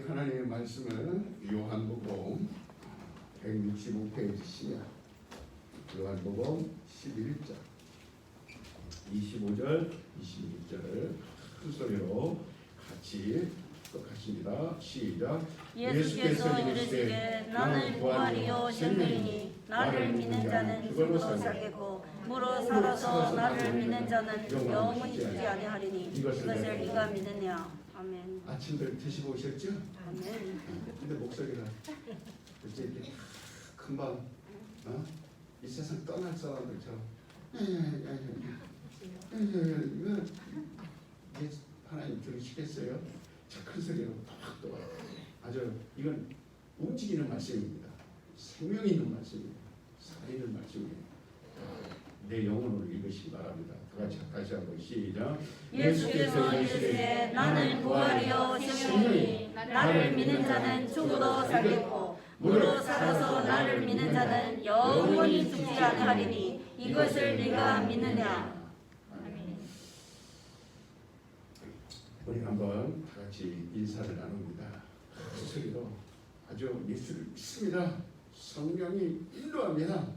하나님의 말씀은 요한복음 165페이지시야. 요한복음 11장 25절 26절을 큰 소리로 같이 똑같습니다. 시작. 예수께서 이르시되 나는 부활이요 생명이니 나를 믿는 자는 죽어도 살겠고 무릇 살아서 나를 믿는 자는 영원히 죽지 아니하리니 이것을 네가 믿느냐. 아멘. 아침들 드시고 오셨죠? 아멘. 근데 목소리가 어째 이렇게 금방 이 세상 떠날 사람들처럼 이거 하나님 들으시겠어요? 저 큰 소리로 또 아주 이건 움직이는 말씀입니다. 생명 있는 말씀입니다. 살아있는 말씀이에요. 내 영혼으로 읽으시기 바랍니다. 다시 한번 시작. 예수께서 이르시되 나는 부활이요 생명이니 나를 믿는 자는 죽어도 살겠고 무릇 살아서 나를 믿는 자는 영원히 죽지 아니하리니 이것을 네가 믿느냐. 우리 한번 다 같이 인사를 나눕니다. 그 소리로 아주 예수를 믿습니다. 성령이 인도합니다.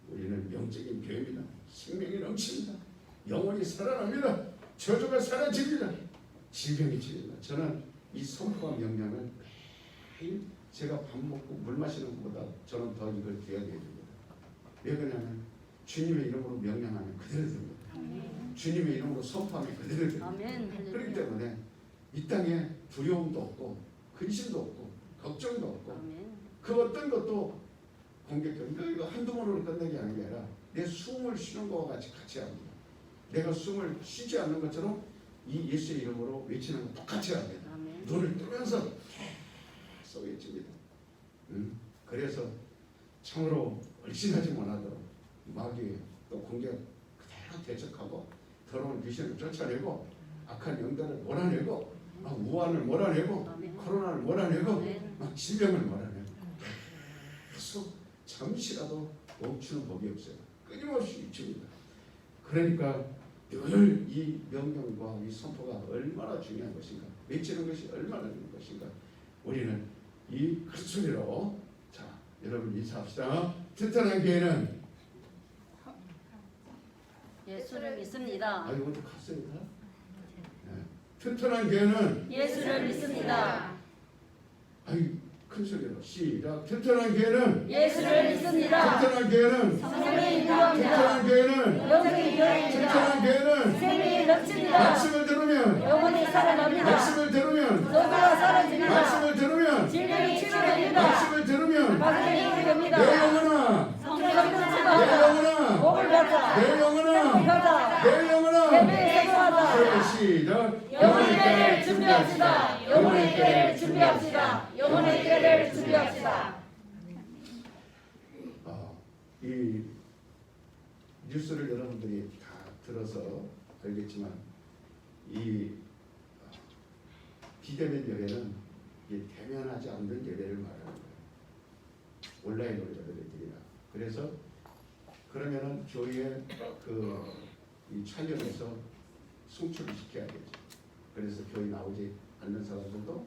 우리는 영적인 교회입니다. 생명이 넘칩니다. 영혼이 살아납니다. 저주가 사라집니다. 질병이 치료됩니다. 저는 이 선포와 명령을 매일 제가 밥 먹고 물 마시는 것보다 저는 더 이걸 귀하게 해줍니다. 왜 그러냐면 주님의 이름으로 명령하면 그대로 됩니다. 주님의 이름으로 선포하면 그대로 됩니다. 그렇기 때문에 이 땅에 두려움도 없고 근심도 없고 걱정도 없고 그 어떤 것도 공격적인 이거 한두 번으로 끝내기 하는 게 아니라 내 숨을 쉬는 것과 같이 합니다. 내가 숨을 쉬지 않는 것처럼 이 예수의 이름으로 외치는 것 똑같이 합니다. 눈을 뜨면서 계속 외칩니다. 그래서 참으로 얼씬하지 못하도록 마귀의 또 공격 그대로 대적하고 더러운 귀신을 쫓아내고 악한 영들을 몰아내고 우환을 몰아내고 코로나를 몰아내고 질병을 몰아내고 계속 잠시라도 멈추는 법이 없어요. 끊임없이 미칩니다. 그러니까 늘 이 명령과 이 선포가 얼마나 중요한 것인가, 외치는 것이 얼마나 중요한 것인가. 우리는 이 큰 소리로 자 여러분 인사합시다. 튼튼한 교회는 예수를 믿습니다. 이거 좀 갔어요. 튼튼한 교회는 예수를 믿습니다. 큰 소리로 시작. 튼튼한 교회는 예수를 믿습니다. 튼튼한 교회는 성령이 인도합니다. 튼튼한 교회는 영생이 인도합니다. 튼튼한 교회는 생명이 넘칩니다. 말씀을 들으면 영혼이 살아납니다. 말씀을 들으면 저주가 사라집니다. 말씀을 들으면 질병이 치료됩니다. 말씀을 들으면 마귀는 내 이기됩니다. 영혼아 성령이 내 넘칩니다. 영혼아 복을 받아. 내 영혼아 가자. 내 영혼아 예배에 성공하자. 시작. 영혼의 때를 준비합시다. 영혼의 때를 준비합시다. 영혼의 때를 준비합시다. 이 뉴스를 여러분들이 다 들어서 알겠지만 이 비대면 예배는 대면하지 않는 예배를 말하는 거예요. 온라인으로 예배를 드리라. 그래서 그러면은 교회에 이 촬영해서 송출을 시켜야 되죠. 그래서 교회 나오지 않는 사람들도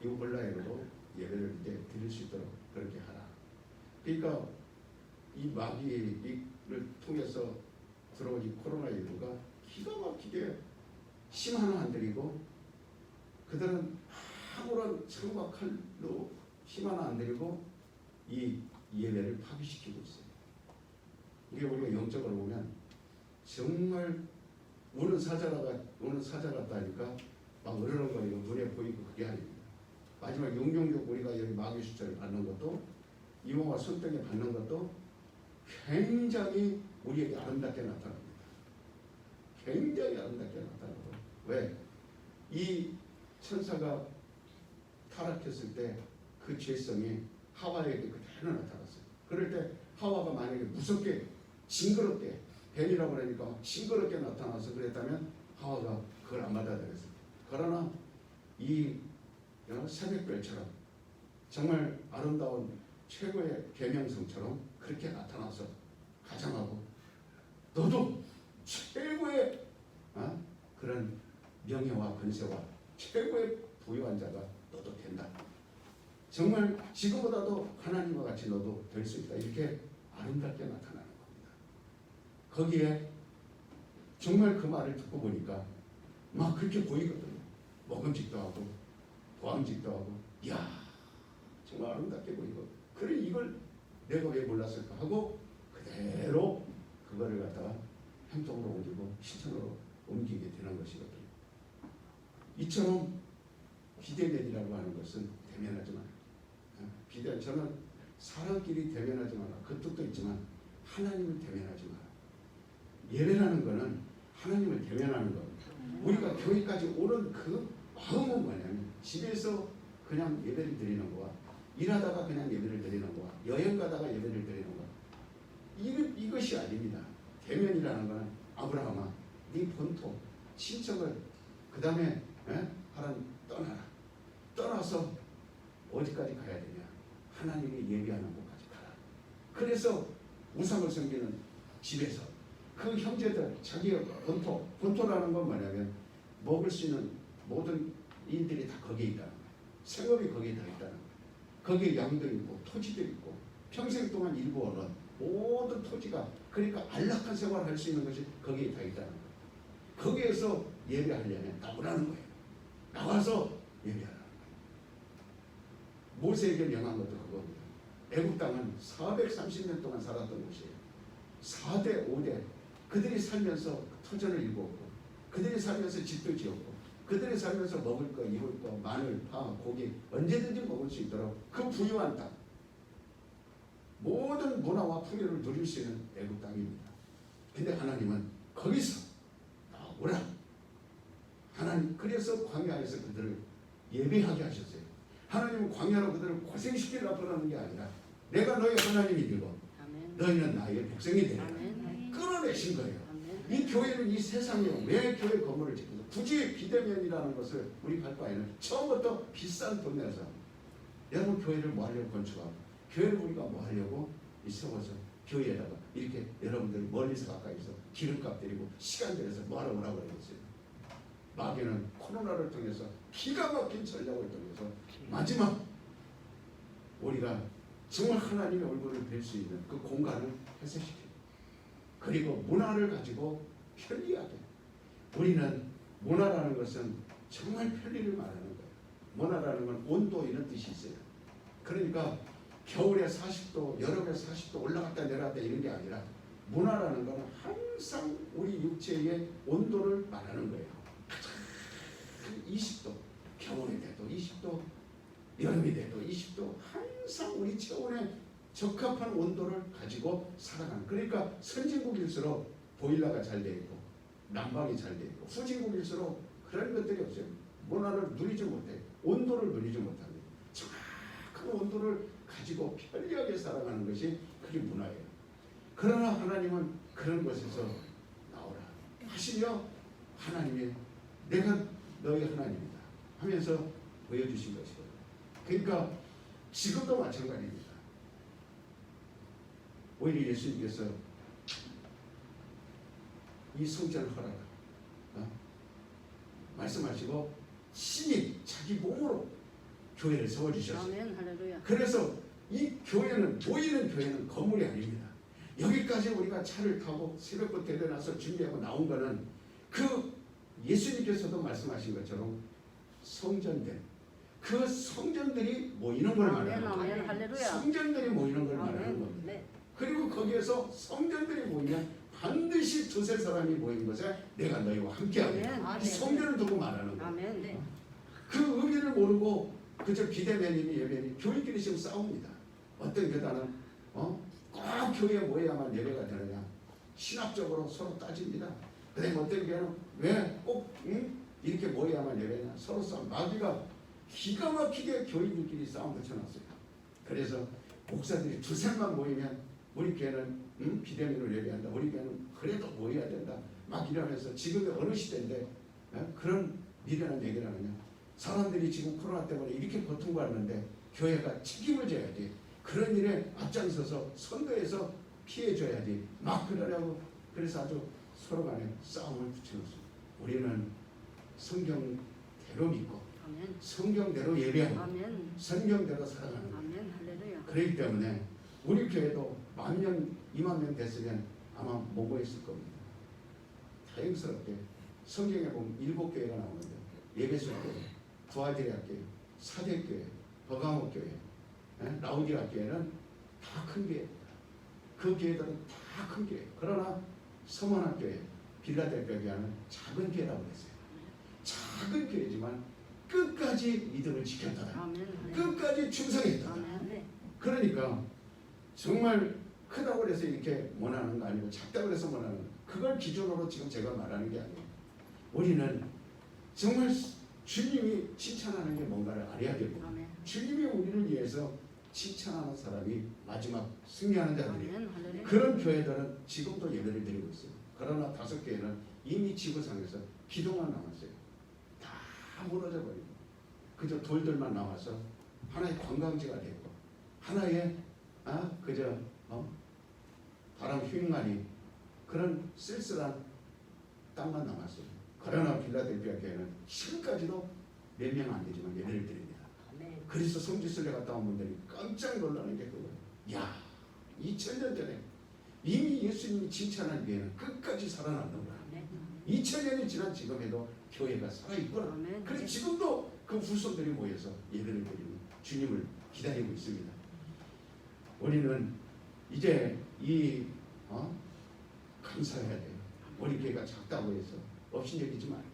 이 온라인으로 예배를 이제 드릴 수 있도록 그렇게 하라. 그러니까 이 마귀를 통해서 들어온 이 코로나19가 기가 막히게 심 하나 안 들이고 그들은 아무런 창과 칼로 힘 하나 안 들이고 이 예배를 파괴시키고 있어요. 이게 우리가 영적으로 보면 정말 우는 사자 같다니까 막 으르렁거리고 눈에 보이고 그게 아닙니다. 마지막 용용योग 우리가 여기 마귀 숫자를 받는 것도 이모와 손등에 받는 것도 굉장히 우리에게 아름답게 나타납니다. 굉장히 아름답게 나타나고 왜? 이 천사가 타락했을 때 그 죄성이 하와에게 그대로 나타났어요. 그럴 때 하와가 만약에 무섭게 징그럽게 뱀이라고 그러니까 징그럽게 나타나서 그랬다면 하와가 그걸 안 받아들였어요. 그러나 이 새벽별처럼 정말 아름다운 최고의 계명성처럼 그렇게 나타나서 가정하고 너도 최고의 그런 명예와 권세와 최고의 부유한 자가 너도 된다. 정말 지금보다도 하나님과 같이 너도 될 수 있다. 이렇게 아름답게 나타나는 겁니다. 거기에 정말 그 말을 듣고 보니까 막 그렇게 보이거든요. 먹음직도 하고 보암직도 하고 이야 정말 아름답게 보이고 그래 이걸 내가 왜 몰랐을까 하고 그대로 그거를 갖다가 행동으로 옮기고 실천으로 옮기게 되는 것이거든요. 이처럼 비대면이라고 하는 것은 대면하지 마라. 비대 저는 사람끼리 대면하지 마라. 그 뜻도 있지만 하나님을 대면하지 마라. 예배라는 것은 하나님을 대면하는 겁니다. 우리가 교회까지 오는 그 마음은 뭐냐면 집에서 그냥 예배를 드리는 거와 일하다가 그냥 예배를 드리는 거와 여행 가다가 예배를 드리는 거 이것이 아닙니다. 대면이라는 것은 아브라함아 네 본토 친척을 그 다음에 하나님 떠나서 어디까지 가야 되냐 하나님이 예비하는 곳까지 가라. 그래서 우상을 섬기는 집에서 그 형제들 자기의 본토라는 건 뭐냐면 먹을 수 있는 모든 일들이 다 거기에 있다는 거예요. 생업이 거기에 다 있다는 거예요. 거기에 양도 있고 토지도 있고 평생 동안 일구어는 모든 토지가 그러니까 안락한 생활을 할 수 있는 것이 거기에 다 있다는 거예요. 거기에서 예배하려면 나오라는 거예요. 나와서 예배하라는 거예요. 모세에게 명한 것도 그겁니다. 애국 땅은 430년 동안 살았던 곳이에요. 4대 5대 그들이 살면서 터전을 일구었고 그들이 살면서 집도 지었고 그들이 살면서 먹을 거 입을 거 마늘 파 고기 언제든지 먹을 수 있도록 그 부유한 땅 모든 문화와 풍요를 누릴 수 있는 애국 땅입니다. 근데 하나님은 거기서 나오라. 하나님 그래서 광야에서 그들을 예배하게 하셨어요. 하나님은 광야로 그들을 고생시키려고 그러는 게 아니라 내가 너희 하나님이 되고 너희는 나의 백성이 되라. 끌어내신 거예요. 이 교회는 이 세상에 왜 교회 건물을 짓고 굳이 비대면이라는 것을 우리 갈 바에는 처음부터 비싼 돈 내서 여러분 교회를 뭐 하려고 건축하고 교회를 우리가 뭐 하려고 세워서 교회에다가 이렇게 여러분들 멀리서 가까이서 기름값 들이고 시간 들여서 뭐 하러 오라고 그러겠어요. 마귀는 코로나를 통해서 기가 막힌 전략을 통해서 마지막 우리가 정말 하나님의 얼굴을 뵐 수 있는 그 공간을 폐쇄시키고 그리고 문화를 가지고 편리하게 우리는 문화라는 것은 정말 편리를 말하는 거예요. 문화라는 건 온도 이런 뜻이 있어요. 그러니까 겨울에 40도 여름에 40도 올라갔다 내려갔다 이런 게 아니라 문화라는 것은 항상 우리 육체의 온도를 말하는 거예요. 20도 겨울이 돼도 20도 여름이 돼도 20도 항상 우리 체온에 적합한 온도를 가지고 살아가는 그러니까 선진국일수록 보일러가 잘 돼 있고 난방이 잘 돼 있고 후진국일수록 그런 것들이 없어요. 문화를 누리지 못해 온도를 누리지 못합니다. 정확한 온도를 가지고 편리하게 살아가는 것이 그게 문화예요. 그러나 하나님은 그런 곳에서 나오라 하시며 하나님이 내가 너희 하나님이다 하면서 보여주신 것이거든요. 그러니까 지금도 마찬가지입니다. 오히려 예수님께서 이 성전을 허락하 말씀하시고 신이 자기 몸으로 교회를 세워주셨어요. 아멘, 할렐루야. 그래서 이 교회는 보이는 교회는 건물이 아닙니다. 여기까지 우리가 차를 타고 새벽부터 일어나서 준비하고 나온 거는 그 예수님께서도 말씀하신 것처럼 성전들 그 성전들이 모이는 걸 말하는 아멘, 거예요. 할렐루야. 성전들이 모이는 걸 말하는 겁니다. 네. 그리고 거기에서 성전들이 모이면 반드시 두세 사람이 모인 것에 내가 너희와 함께하리라. 아멘. 이 성전을 두고 말하는 거예요. 아멘. 네. 그 의미를 모르고 그저 비대면이니 예배니 교회끼리 지금 싸웁니다. 어떤 교단은 꼭 교회에 모여야만 예배가 되느냐 신학적으로 서로 따집니다. 그다음에 어떤 교회는 왜 꼭 이렇게 모여야만 예배냐 서로 싸움. 마귀가 기가 막히게 교인들끼리 싸움 붙여놨어요. 그래서 목사들이 두셋만 모이면 우리 교회는 비대면으로 예배한다. 우리 교회는 그래도 모여야 된다. 막 이러면서 지금의 어느 시대인데 그런 미련한 얘기를 하느냐. 사람들이 지금 코로나 때문에 이렇게 고통받는데 교회가 책임을 져야지. 그런 일에 앞장서서 선거에서 피해줘야지. 막 그러려고 그래서 아주 서로 간에 싸움을 붙여놓습니다. 우리는 성경대로 믿고 아멘. 성경대로 예배하고 아멘. 성경대로 살아가는 거예요. 아멘. 할렐루야. 그렇기 때문에 우리 교회도 10,000명, 20,000명 됐으면 아마 모고했을 겁니다. 다행스럽게 성경에 보면 7교회가 나오는데 예배소교회, 부하대학교회, 사대교회, 버가모교회, 라우디아 교회는 다 큰 교회입니다. 그 교회들은 다 큰 교회. 그러나 서머나 교회, 빌라델피아 교회는 작은 교회라고 했어요. 작은 교회지만 끝까지 믿음을 지켰다. 아멘. 끝까지 충성했다. 아멘. 그러니까 정말 크다고 해서 이렇게 원하는 거 아니고 작다고 해서 원하는 거. 그걸 기준으로 지금 제가 말하는 게 아니에요. 우리는 정말 주님이 칭찬하는 게 뭔가를 알아야 되고 아멘. 주님이 우리를 위해서 칭찬하는 사람이 마지막 승리하는 자들이에요. 아멘. 할렐루야. 그런 교회들은 지금도 예배를 드리고 있어요. 그러나 5교회는 이미 지구상에서 기도만 남았어요. 다 무너져 버리고 그저 돌들만 남아서 하나의 관광지가 됐고 하나의 그저 바람 휘날이 그런 쓸쓸한 땅만 남았어요. 그러나 빌라델피아 교회는 지금까지도 몇 명 안 되지만 예배를 드립니다. 아멘. 그래서 성지순례 갔다 온 분들이 깜짝 놀라는 게 그거예요. 야, 2000년 전에 이미 예수님이 칭찬한 교회는 끝까지 살아남는구나. 아멘. 2000년이 지난 지금에도 교회가 살아있구나. 아멘. 그래서 지금도 그 후손들이 모여서 예배를 드리는 주님을 기다리고 있습니다. 우리는 이제 감사해야 돼요. 우리 교회가 작다고 해서 업신여기지 말고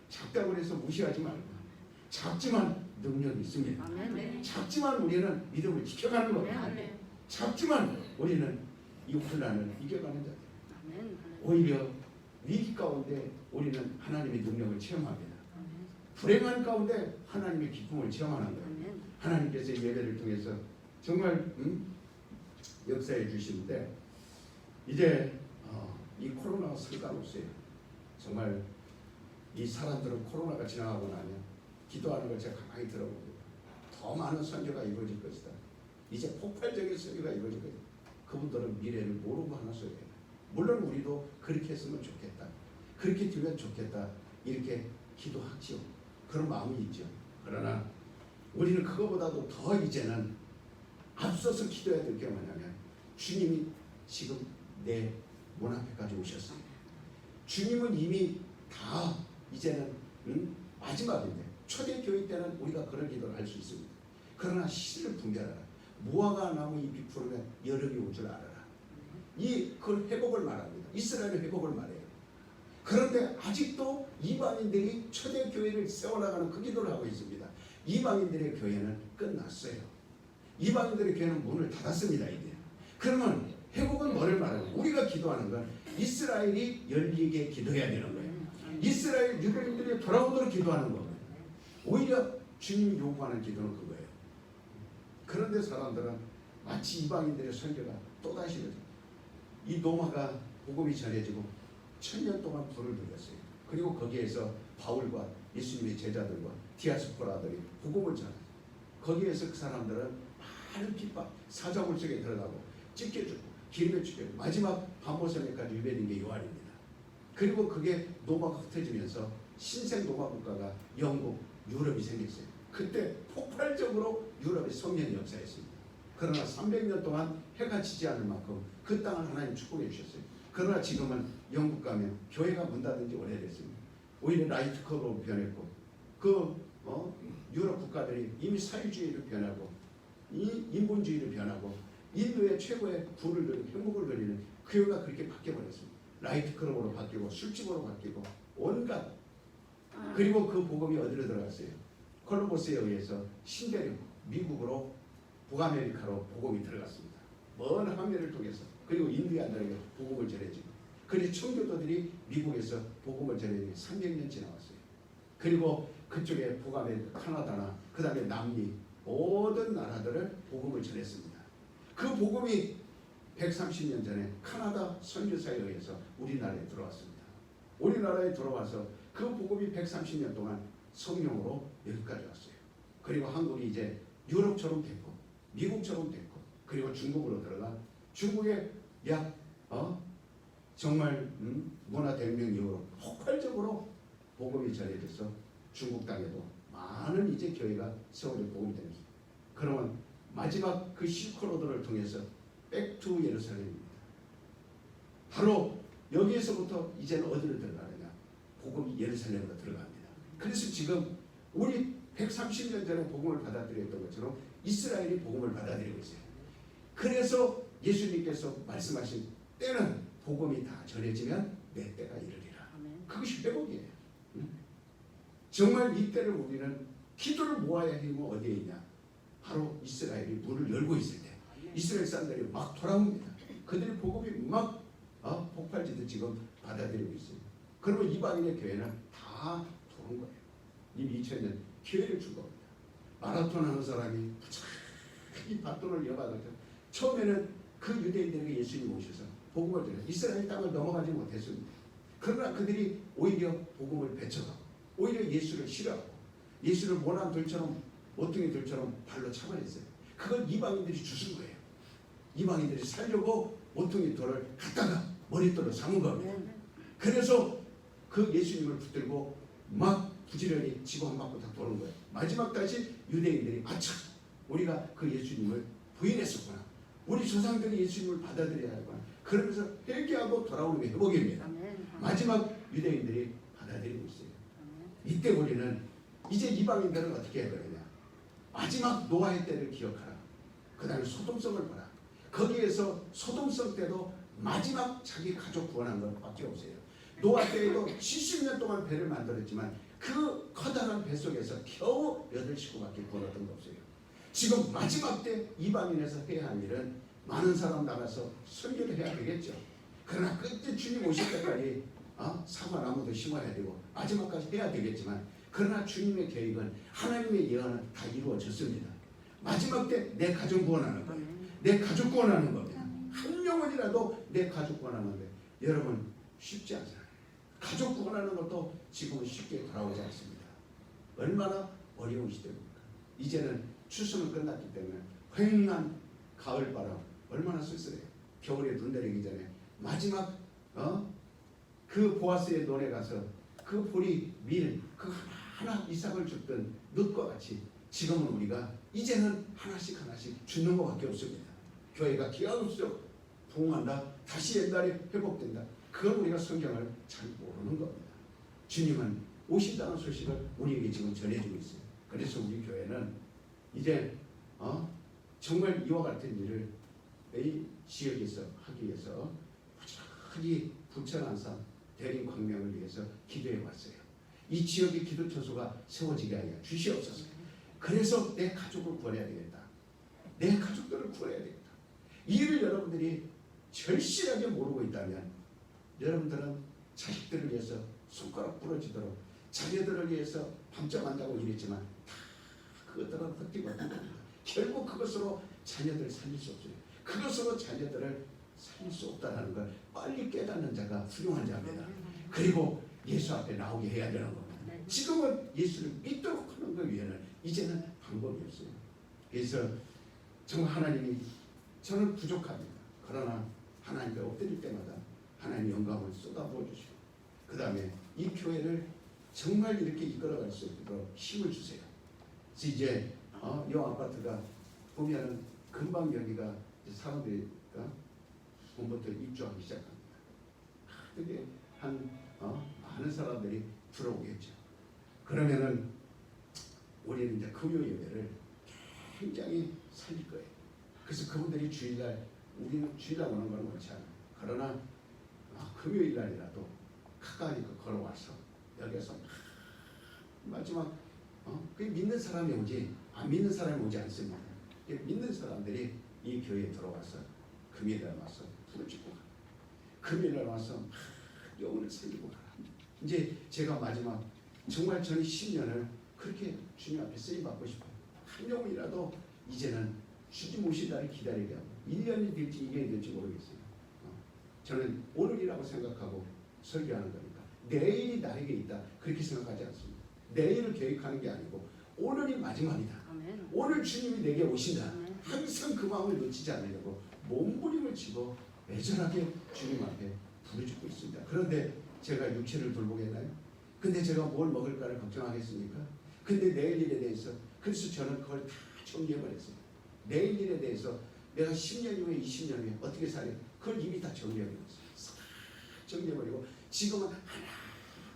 작다고 해서 무시하지 말고 작지만 능력이 있습니다. 아멘. 작지만 우리는 믿음을 지켜가는 겁니다. 아멘. 작지만 우리는 이 혼란을 이겨가는 자들. 아멘. 오히려 위기 가운데 우리는 하나님의 능력을 체험합니다. 아멘. 불행한 가운데 하나님의 기쁨을 체험하는 거예요. 아멘. 하나님께서 예배를 통해서 정말 역사해 주시는데 이제 이 코로나가 슬가로서요. 정말 이 사람들은 코로나가 지나가고 나면 기도하는 걸 제가 가만히 들어보고 더 많은 선교가 이루어질 것이다. 이제 폭발적인 선교가 이루어질 것이다. 그분들은 미래를 모르고 하는 소리예요. 물론 우리도 그렇게 했으면 좋겠다. 그렇게 되면 좋겠다. 이렇게 기도하지요. 그런 마음이 있죠. 그러나 우리는 그거보다도 더 이제는 앞서서 기도해야 될 게 뭐냐면 주님이 지금 내 문 앞에까지 오셨어요. 주님은 이미 다 이제는 마지막인데 초대교회 때는 우리가 그런 기도를 할 수 있습니다. 그러나 시를 분별하라. 무화과 나무 잎이 푸르면 여름이 올 줄 알아라. 그걸 회복을 말합니다. 이스라엘의 회복을 말해요. 그런데 아직도 이방인들이 초대교회를 세워나가는 그 기도를 하고 있습니다. 이방인들의 교회는 끝났어요. 이방인들의 교회는 문을 닫았습니다. 이제. 그러면 회복은 뭐를 말하는 거예요? 우리가 기도하는 건 이스라엘이 열리게 기도해야 되는 거예요. 이스라엘 유대인들이 돌아오도록 기도하는 거예요. 오히려 주님이 요구하는 기도는 그거예요. 그런데 사람들은 마치 이방인들의 설교가 또다시 이 노마가 복음이 전해지고 1000년 동안 불을 들였어요. 그리고 거기에서 바울과 예수님의 제자들과 디아스포라들이 복음을 전해요. 거기에서 그 사람들은 많은 핍박, 사자굴 속에 들어가고 찢겨주고 기름에 죽여고 마지막 반모섬에까지 유배된 게 요한입니다. 그리고 그게 노마가 흩어지면서 신생 노마 국가가 영국, 유럽이 생겼어요. 그때 폭발적으로 유럽의 성령 역사였습니다. 그러나 300년 동안 해가 지지 않을 만큼 그 땅을 하나님 축복해 주셨어요. 그러나 지금은 영국 가면 교회가 문 닫은 지 오래됐습니다. 오히려 라이트컵으로 변했고 유럽 국가들이 이미 사회주의를 변하고 인본주의를 변하고 인도의 최고의 부를 누리고 행복을 누리는 교회가 그렇게 바뀌어버렸습니다. 라이트클럽으로 바뀌고 술집으로 바뀌고 온갖 그리고 그 복음이 어디로 들어갔어요? 콜럼버스에 의해서 신대륙 미국으로 북아메리카로 복음이 들어갔습니다. 먼 항해를 통해서 그리고 인디안들에게 복음을 전해지고 그리고 청교도들이 미국에서 복음을 전해지고 300년 지나왔어요. 그리고 그쪽에 북아메리카, 카나다나 그 다음에 남미 모든 나라들을 복음을 전했습니다. 그 복음이 130년 전에 카나다 선교사에 의해서 우리나라에 들어왔습니다. 우리나라에 들어와서 그 복음이 130년 동안 성령으로 여기까지 왔어요. 그리고 한국이 이제 유럽처럼 됐고 미국처럼 됐고 그리고 중국으로 들어간 중국의 약 정말 문화대혁명 이후로 폭발적으로 복음이 전해져서 중국 땅에도 많은 이제 교회가 세월의 복음이 됩니다. 그러면 마지막 그 실크로드를 통해서 백투 예루살렘입니다. 바로 여기에서부터 이제는 어디로 들어가느냐? 복음이 예루살렘으로 들어갑니다. 그래서 지금 우리 130년 전에 복음을 받아들였던 것처럼 이스라엘이 복음을 받아들이고 있어요. 그래서 예수님께서 말씀하신 때는 복음이 다 전해지면 내 때가 이르리라. 그것이 회복이에요. 정말 이 때를 우리는 기도를 모아야 힘은 어디에 있냐? 바로 이스라엘이 문을 열고 있을 때 이스라엘 사람들이 막 돌아옵니다. 그들이 복음이 막 폭발지듯 지금 받아들이고 있어요. 그러면 이방인의 교회는 다 도는 거예요. 이미 2000년 기회를 준 겁니다. 마라톤 하는 사람이 이 바톤을 이어받았죠. 처음에는 그 유대인들에게 예수님 오셔서 복음을 전해 이스라엘 땅을 넘어가지 못했습니다. 그러나 그들이 오히려 복음을 배척하고 오히려 예수를 싫어하고 예수를 모난 돌처럼 모퉁이 돌처럼 발로 차버렸어요. 그걸 이방인들이 주신 거예요. 이방인들이 살려고 모퉁이 돌을 갖다가 머릿돌로 삼은 겁니다. 그래서 그 예수님을 붙들고 막 부지런히 지구 한 바퀴 다 도는 거예요. 마지막 다시 유대인들이 아차 우리가 그 예수님을 부인했었구나. 우리 조상들이 예수님을 받아들여야 하구나. 그러면서 회개하고 돌아오는 게 회복입니다. 마지막 유대인들이 받아들이고 있어요. 이때 우리는 이제 이방인들은 어떻게 해야 되느냐. 마지막 노아의 때를 기억하라. 그 다음에 소돔성을 보라. 거기에서 소돔성 때도 마지막 자기 가족 구원한 것밖에 없어요. 노아 때에도 70년 동안 배를 만들었지만 그 커다란 배 속에서 겨우 8식구밖에 구원했던 거 없어요. 지금 마지막 때 이방인에서 해야 할 일은 많은 사람 나가서 설교를 해야 되겠죠. 그러나 그때 주님 오실 때까지 사과나무도 심어야 되고 마지막까지 해야 되겠지만 그러나 주님의 계획은 하나님의 예언은 다 이루어졌습니다. 마지막 때 내 가족 구원하는 거예요. 내 가족 구원하는 겁니다. 한 영혼이라도 내 가족 구원하는데 여러분 쉽지 않잖아요. 가족 구원하는 것도 지금은 쉽게 돌아오지 않습니다. 얼마나 어려운 시대입니까? 이제는 추수는 끝났기 때문에 휑한 가을바람 얼마나 쓸쓸해요. 겨울에 눈 내리기 전에 마지막 그 보아스의 논에 가서 그 보리 밀 그 하나 이삭을 줬던 넛과 같이 지금은 우리가 이제는 하나씩 주는 것밖에 없습니다. 교회가 기하급수록 부흥한다. 다시 옛날에 회복된다. 그걸 우리가 성경을 잘 모르는 겁니다. 주님은 오신다는 소식을 우리에게 지금 전해주고 있어요. 그래서 우리 교회는 이제 정말 이와 같은 일을 이 지역에서 하기 위해서 부지런히 부천한 산 대림 광명을 위해서 기도해 왔어요. 이 지역의 기도처소가 세워지게 하여 주시옵소서. 그래서 내 가족을 구원해야 되겠다. 내 가족들을 구원해야 되겠다. 이 일을 여러분들이 절실하게 모르고 있다면 여러분들은 자식들을 위해서 손가락 부러지도록 자녀들을 위해서 밤잠 안 자고 일했지만 다 그것들은 헛되고 겁니다. 결국 그것으로 자녀들을 살릴 수 없어요. 그것으로 자녀들을 살릴 수 없다는 걸 빨리 깨닫는 자가 훌륭한 자입니다. 그리고 예수 앞에 나오게 해야 되는 겁니다. 지금은 예수를 믿도록 하는 것 위에는 이제는 방법이 없어요. 그래서 정말 하나님이 저는 부족합니다. 그러나 하나님께 엎드릴 때마다 하나님 영광을 쏟아부어 주시고 그 다음에 이 교회를 정말 이렇게 이끌어갈 수 있도록 힘을 주세요. 그래서 이제 이 아파트가 보면은 금방 여기가 사람들이 봄부터 입주하기 시작합니다. 그게 많은 사람들이 들어오겠죠. 그러면은 우리는 이제 금요 예배를 굉장히 살릴 거예요. 그래서 그분들이 주일날 우리는 주일날 오는 건 원치 않아요. 그러나 금요일 날이라도 가까이 걸어와서 여기서 마지막 그 믿는 사람이 오지 안 믿는 사람이 오지 않습니다. 믿는 사람들이 이 교회에 들어와서 금요일 날 와서 부르짖고 금요일 날 와서 영혼을 살리고 가라. 이제 제가 마지막 정말 저는 10년을 그렇게 주님 앞에 쓰임받고 싶어요. 한 영혼이라도 이제는 주님 오실 날을 기다리게 하고 1년이 될지 2년이 될지 모르겠어요. 저는 오늘이라고 생각하고 설교하는 거니까 내일이 나에게 있다 그렇게 생각하지 않습니다. 내일을 계획하는 게 아니고 오늘이 마지막이다. 아멘. 오늘 주님이 내게 오신다. 아멘. 항상 그 마음을 놓치지 않으려고 몸부림을 치고 애절하게 주님 앞에 부르짖고 있습니다. 그런데 제가 육체를 돌보겠나요? 근데 제가 뭘 먹을까를 걱정하겠습니까? 근데 내일 일에 대해서 그래서 저는 그걸 다 정리해버렸어요. 내일 일에 대해서 내가 10년 후에 20년 후에 어떻게 살래? 그걸 이미 다 정리해버렸어요. 싹 정리해버리고 지금은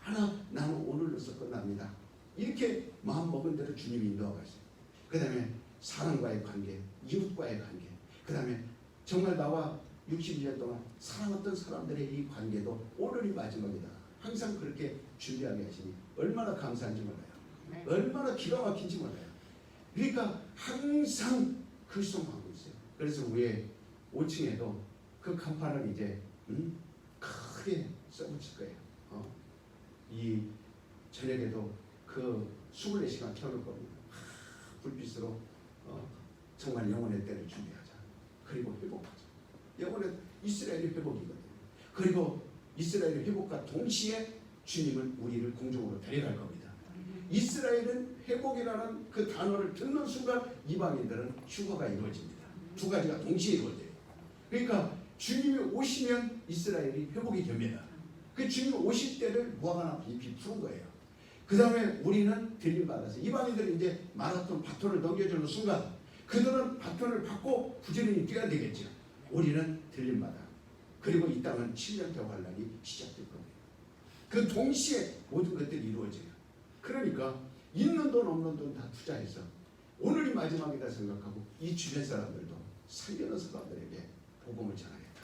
하나 나는 오늘로서 끝납니다. 이렇게 마음먹은 대로 주님이 인도하셨어요. 그 다음에 사람과의 관계, 이웃과의 관계, 그 다음에 정말 나와 60년 동안 사랑했던 사람들의 이 관계도 오늘이 마지막이다. 항상 그렇게 준비하게 하시니 얼마나 감사한지 몰라요. 얼마나 기가 막힌지 몰라요. 그러니까 항상 그 소망하고 있어요. 그래서 위에 5층에도 그 간판을 이제 크게 써붙일 거예요. 이 저녁에도 그 24시간 켜놓을 겁니다. 불빛으로 정말 영혼의 때를 준비하자. 그리고 회복하자. 영혼의 이스라엘의 회복이거든요. 그리고 이스라엘의 회복과 동시에 주님은 우리를 공중으로 데려갈 겁니다. 이스라엘은 회복이라는 그 단어를 듣는 순간 이방인들은 휴거가 이루어집니다. 두 가지가 동시에 이루어져요. 그러니까 주님이 오시면 이스라엘이 회복이 됩니다. 그 주님이 오실 때를 무화과나 잎이 푸는 거예요. 그 다음에 우리는 들림받아서 이방인들은 이제 마라톤 바톤을 넘겨주는 순간 그들은 바톤을 받고 부지런히 뛰어야 되겠죠. 우리는 들림받아. 그리고 이 땅은 7년대 환란이 시작될 겁니다. 그 동시에 모든 것들이 이루어져요. 그러니까 있는 돈 없는 돈 다 투자해서 오늘이 마지막이다 생각하고 이 주변 사람들도 살려는 사람들에게 복음을 전하겠다.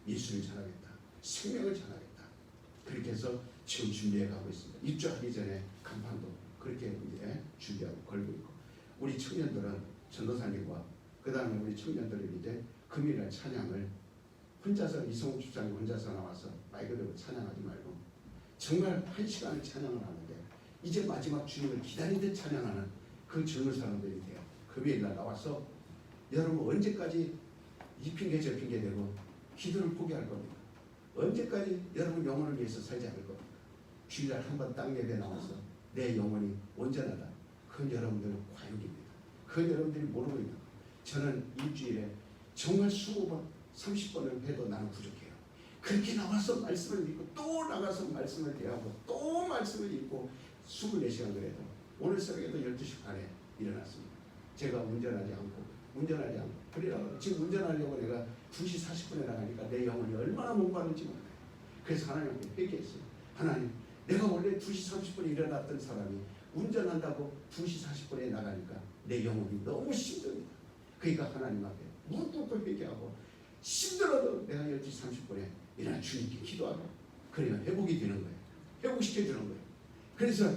예수를 전하겠다. 생명을 전하겠다. 그렇게 해서 지금 준비해 가고 있습니다. 입주하기 전에 간판도 그렇게 이제 준비하고 걸고 있고 우리 청년들은 전도사님과 그 다음에 우리 청년들은 이제 금요일날 찬양을 혼자서 이성욱 집사님 혼자서 나와서 마이크 들고 찬양하지 말고 정말 1시간을 찬양을 하는데 이제 마지막 주님을 기다리듯 찬양하는 그 젊은 사람들이 돼요. 금요일날 나와서 여러분 언제까지 이 핑계 저 핑계 대고 기도를 포기할 겁니다. 언제까지 여러분 영혼을 위해서 살지 않을 겁니다. 주일날 한번 땅 예배 나와서 내 영혼이 온전하다. 그건 여러분들은 과욕입니다. 그건 여러분들이 모르고 있는 거예요. 저는 일주일에 정말 20번, 30번을 해도 나는 부족해요. 그렇게 나와서 말씀을 읽고 또 나가서 말씀을 대하고 또 말씀을 읽고 24시간 그래도 오늘 새벽에도 12시 반에 일어났습니다. 제가 운전하지 않고 그래요. 지금 운전하려고 내가 2시 40분에 나가니까 내 영혼이 얼마나 목마른지 몰라요. 그래서 하나님께 회개했어요. 하나님, 내가 원래 2시 30분에 일어났던 사람이 운전한다고 2시 40분에 나가니까 내 영혼이 너무 힘듭니다. 그러니까 하나님 앞에 무릎 회개하고 힘들어도 내가 12시 30분에 일어나 주님께 기도하고 그러면 회복이 되는 거예요. 회복시켜주는 거예요. 그래서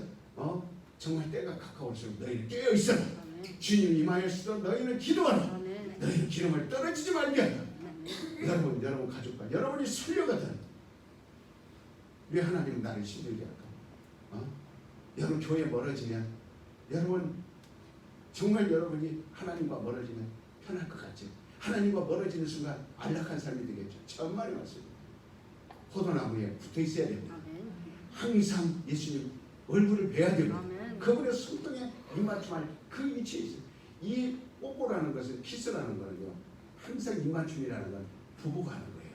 정말 때가 가까울수록 너희는 깨어있어라. 주님 임하였으도 너희는 기도하라. 너희는 기름을 떨어지지 말게 하라. 여러분 가족과 여러분이 설려거든. 왜 하나님은 나를 힘들게 할까? 여러분 교회 멀어지면 여러분 정말 여러분이 하나님과 멀어지면 편할 것 같죠. 하나님과 멀어지는 순간 안락한 삶이 되겠죠. 천만의 말씀입니다. 포도나무에 붙어 있어야 됩니다. 항상 예수님 얼굴을 뵈야 됩니다. 그분의 손등에 입맞춤할 그 위치에 있어요. 이 뽀뽀라는 것은 키스라는 거는요. 항상 입맞춤이라는 건 부부가 하는 거예요.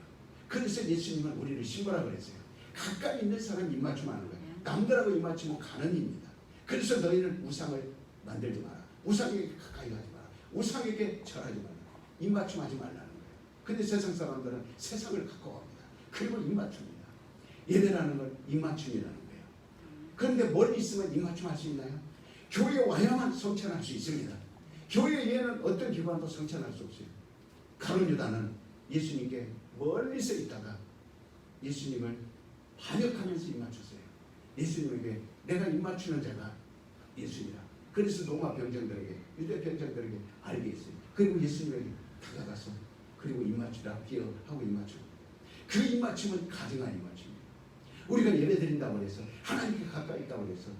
그래서 예수님은 우리를 신부라 그랬어요. 가까이 있는 사람 입맞춤하는 거예요. 남들하고 입맞춤은 가는입니다. 그래서 너희는 우상을 만들지 마라. 우상에게 가까이 가지 마라. 우상에게 절하지 마라. 입맞춤하지 말라는 거예요. 근데 세상 사람들은 세상을 가까워합니다. 그리고 입맞춤입니다. 예배라는 건 입맞춤이라는 거예요. 그런데 멀리 있으면 입맞춤할 수 있나요? 교회에 와야만 성찬할 수 있습니다. 교회 외에는 어떤 기관도 성찬할 수 없어요. 가룟 유다는 예수님께 멀리서 있다가 예수님을 반역하면서 입맞췄어요. 예수님에게 내가 입맞추는 자가 예수님이라. 그래서 로마 병정들에게 유대 병정들에게 알게 했어요. 그리고 예수님에게 다가가서 그리고 입맞추라 하고 입맞추. 그 입맞춤은 가증한 입맞춤입니다. 우리가 예배 드린다고 해서 하나님께 가까이 있다고 해서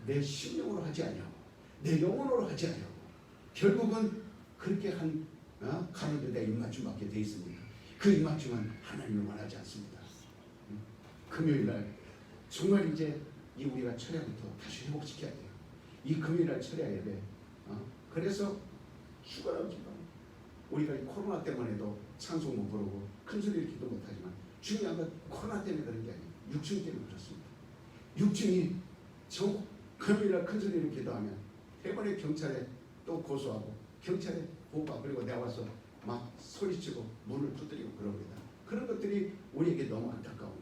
내 심령으로 하지 아니하고 내 영혼으로 하지 아니하고 결국은 그렇게 한 가룟 유다의 입맞춤밖에 돼 있습니다. 그 입맞춤은 하나님을 원하지 않습니다. 금요일날 정말 이제 이 우리가 철야부터 다시 회복시켜야 돼요. 이 금요일날 철야 예배. 그래서 휴가라고 기도. 우리가 이 코로나 때문에도 찬송 못 부르고 큰 소리를 기도 못하지만 중요한 건 코로나 때문에 그런 게 아니에요. 육층 때문에 그렇습니다. 육층이 금요일날 큰 소리를 기도하면 해번에 경찰에 또 고소하고 경찰에 보고가 그리고 내가 와서 막 소리치고 문을 두드리고 그럽니다. 그런 것들이 우리에게 너무 안타까워요.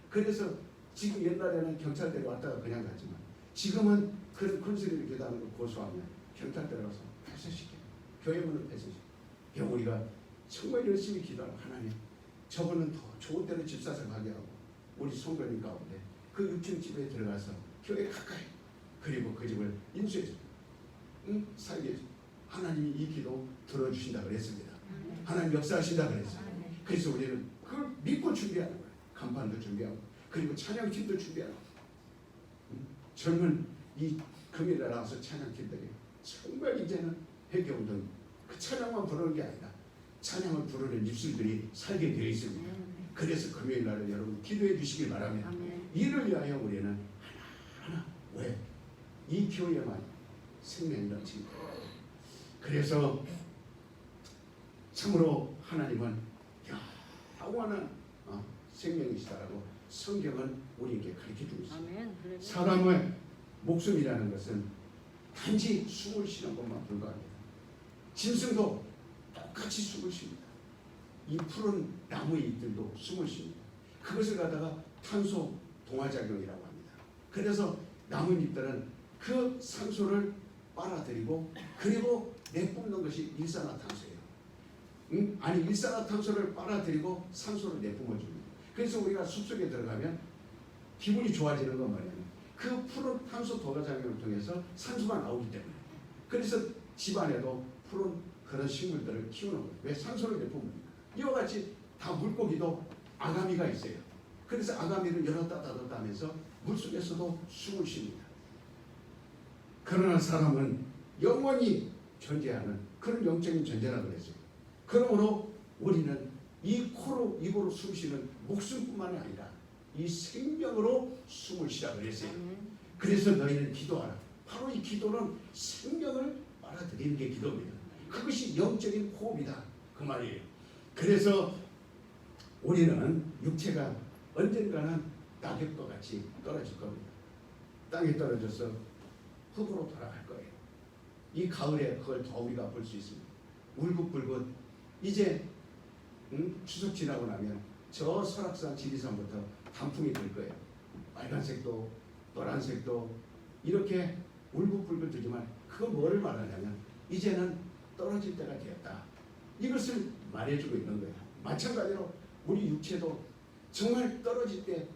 그래서 지금 옛날에는 경찰대에 왔다가 그냥 가지만 지금은 그런 군소리를 교단하는 걸 고소하면 경찰대에 가서 폐쇄시켜요. 교회 문을 폐쇄시켜요. 우리가 정말 열심히 기도하고 하나님 저분은 더 좋은 데로 집 사서 가게 하고 우리 성도님 가운데 그 6층 집에 들어가서 교회 가까이 그리고 그 집을 인수해서 살게 해서 하나님이 이 기도 들어주신다 그랬습니다. 하나님 역사하신다 그랬어요. 그래서 우리는 그걸 믿고 준비하는 거예요. 간판도 준비하고 그리고 찬양팀도 준비하고 젊은 이 금요일에 나와서 찬양팀들이 정말 이제는 회개운동 그 찬양만 부르는 게 아니라 찬양을 부르는 입술들이 살게 되어 있습니다. 그래서 금요일 날은 여러분 기도해 주시기 바랍니다. 이를 위하여 우리는 하나하나 왜? 이 교회만 생명이 넘칩니다. 그래서 참으로 하나님은 영원한 생명이시다라고 성경은 우리에게 가르쳐주고 있습니다. 사람의 목숨이라는 것은 단지 숨을 쉬는 것만 불과합니다. 짐승도 똑같이 숨을 쉽니다. 이 푸른 나무 잎들도 숨을 쉽니다. 그것을 갖다가 탄소 동화작용이라고 합니다. 그래서 나뭇잎들은 그 산소를 빨아들이고 그리고 내뿜는 것이 일산화탄소예요. 아니 일산화탄소를 빨아들이고 산소를 내뿜어줍니다. 그래서 우리가 숲속에 들어가면 기분이 좋아지는 건 뭐냐면 그 푸른 탄소 동화작용을 통해서 산소가 나오기 때문에 그래서 집안에도 푸른 그런 식물들을 키우는 거예요. 왜? 산소를 내뿜습니다. 이와 같이 다 물고기도 아가미가 있어요. 그래서 아가미를 열었다 닫았다 하면서 물속에서도 숨을 쉽니다. 그러나 사람은 영원히 존재하는 그런 영적인 존재라고 그랬어요. 그러므로 우리는 이 코로 입으로 숨 쉬는 목숨뿐만 아니라 이 생명으로 숨을 쉬라고 그랬어요. 그래서 너희는 기도하라. 바로 이 기도는 생명을 빨아들이는 게 기도입니다. 그것이 영적인 호흡이다 그 말이에요. 그래서 우리는 육체가 언젠가는 낙엽과 같이 떨어질 겁니다. 땅에 떨어져서 흙으로 돌아갈 거예요. 이 가을에 그걸 더 우리가 볼 수 있습니다. 울긋불긋 이제 추석 지나고 나면 저 설악산 지리산부터 단풍이 들 거예요. 빨간색도 노란색도 이렇게 울긋불긋 들지만 그건 뭐를 말하냐면 이제는 떨어질 때가 되었다. 이것을 말해주고 있는 거예요. 마찬가지로 우리 육체도 정말 떨어질 때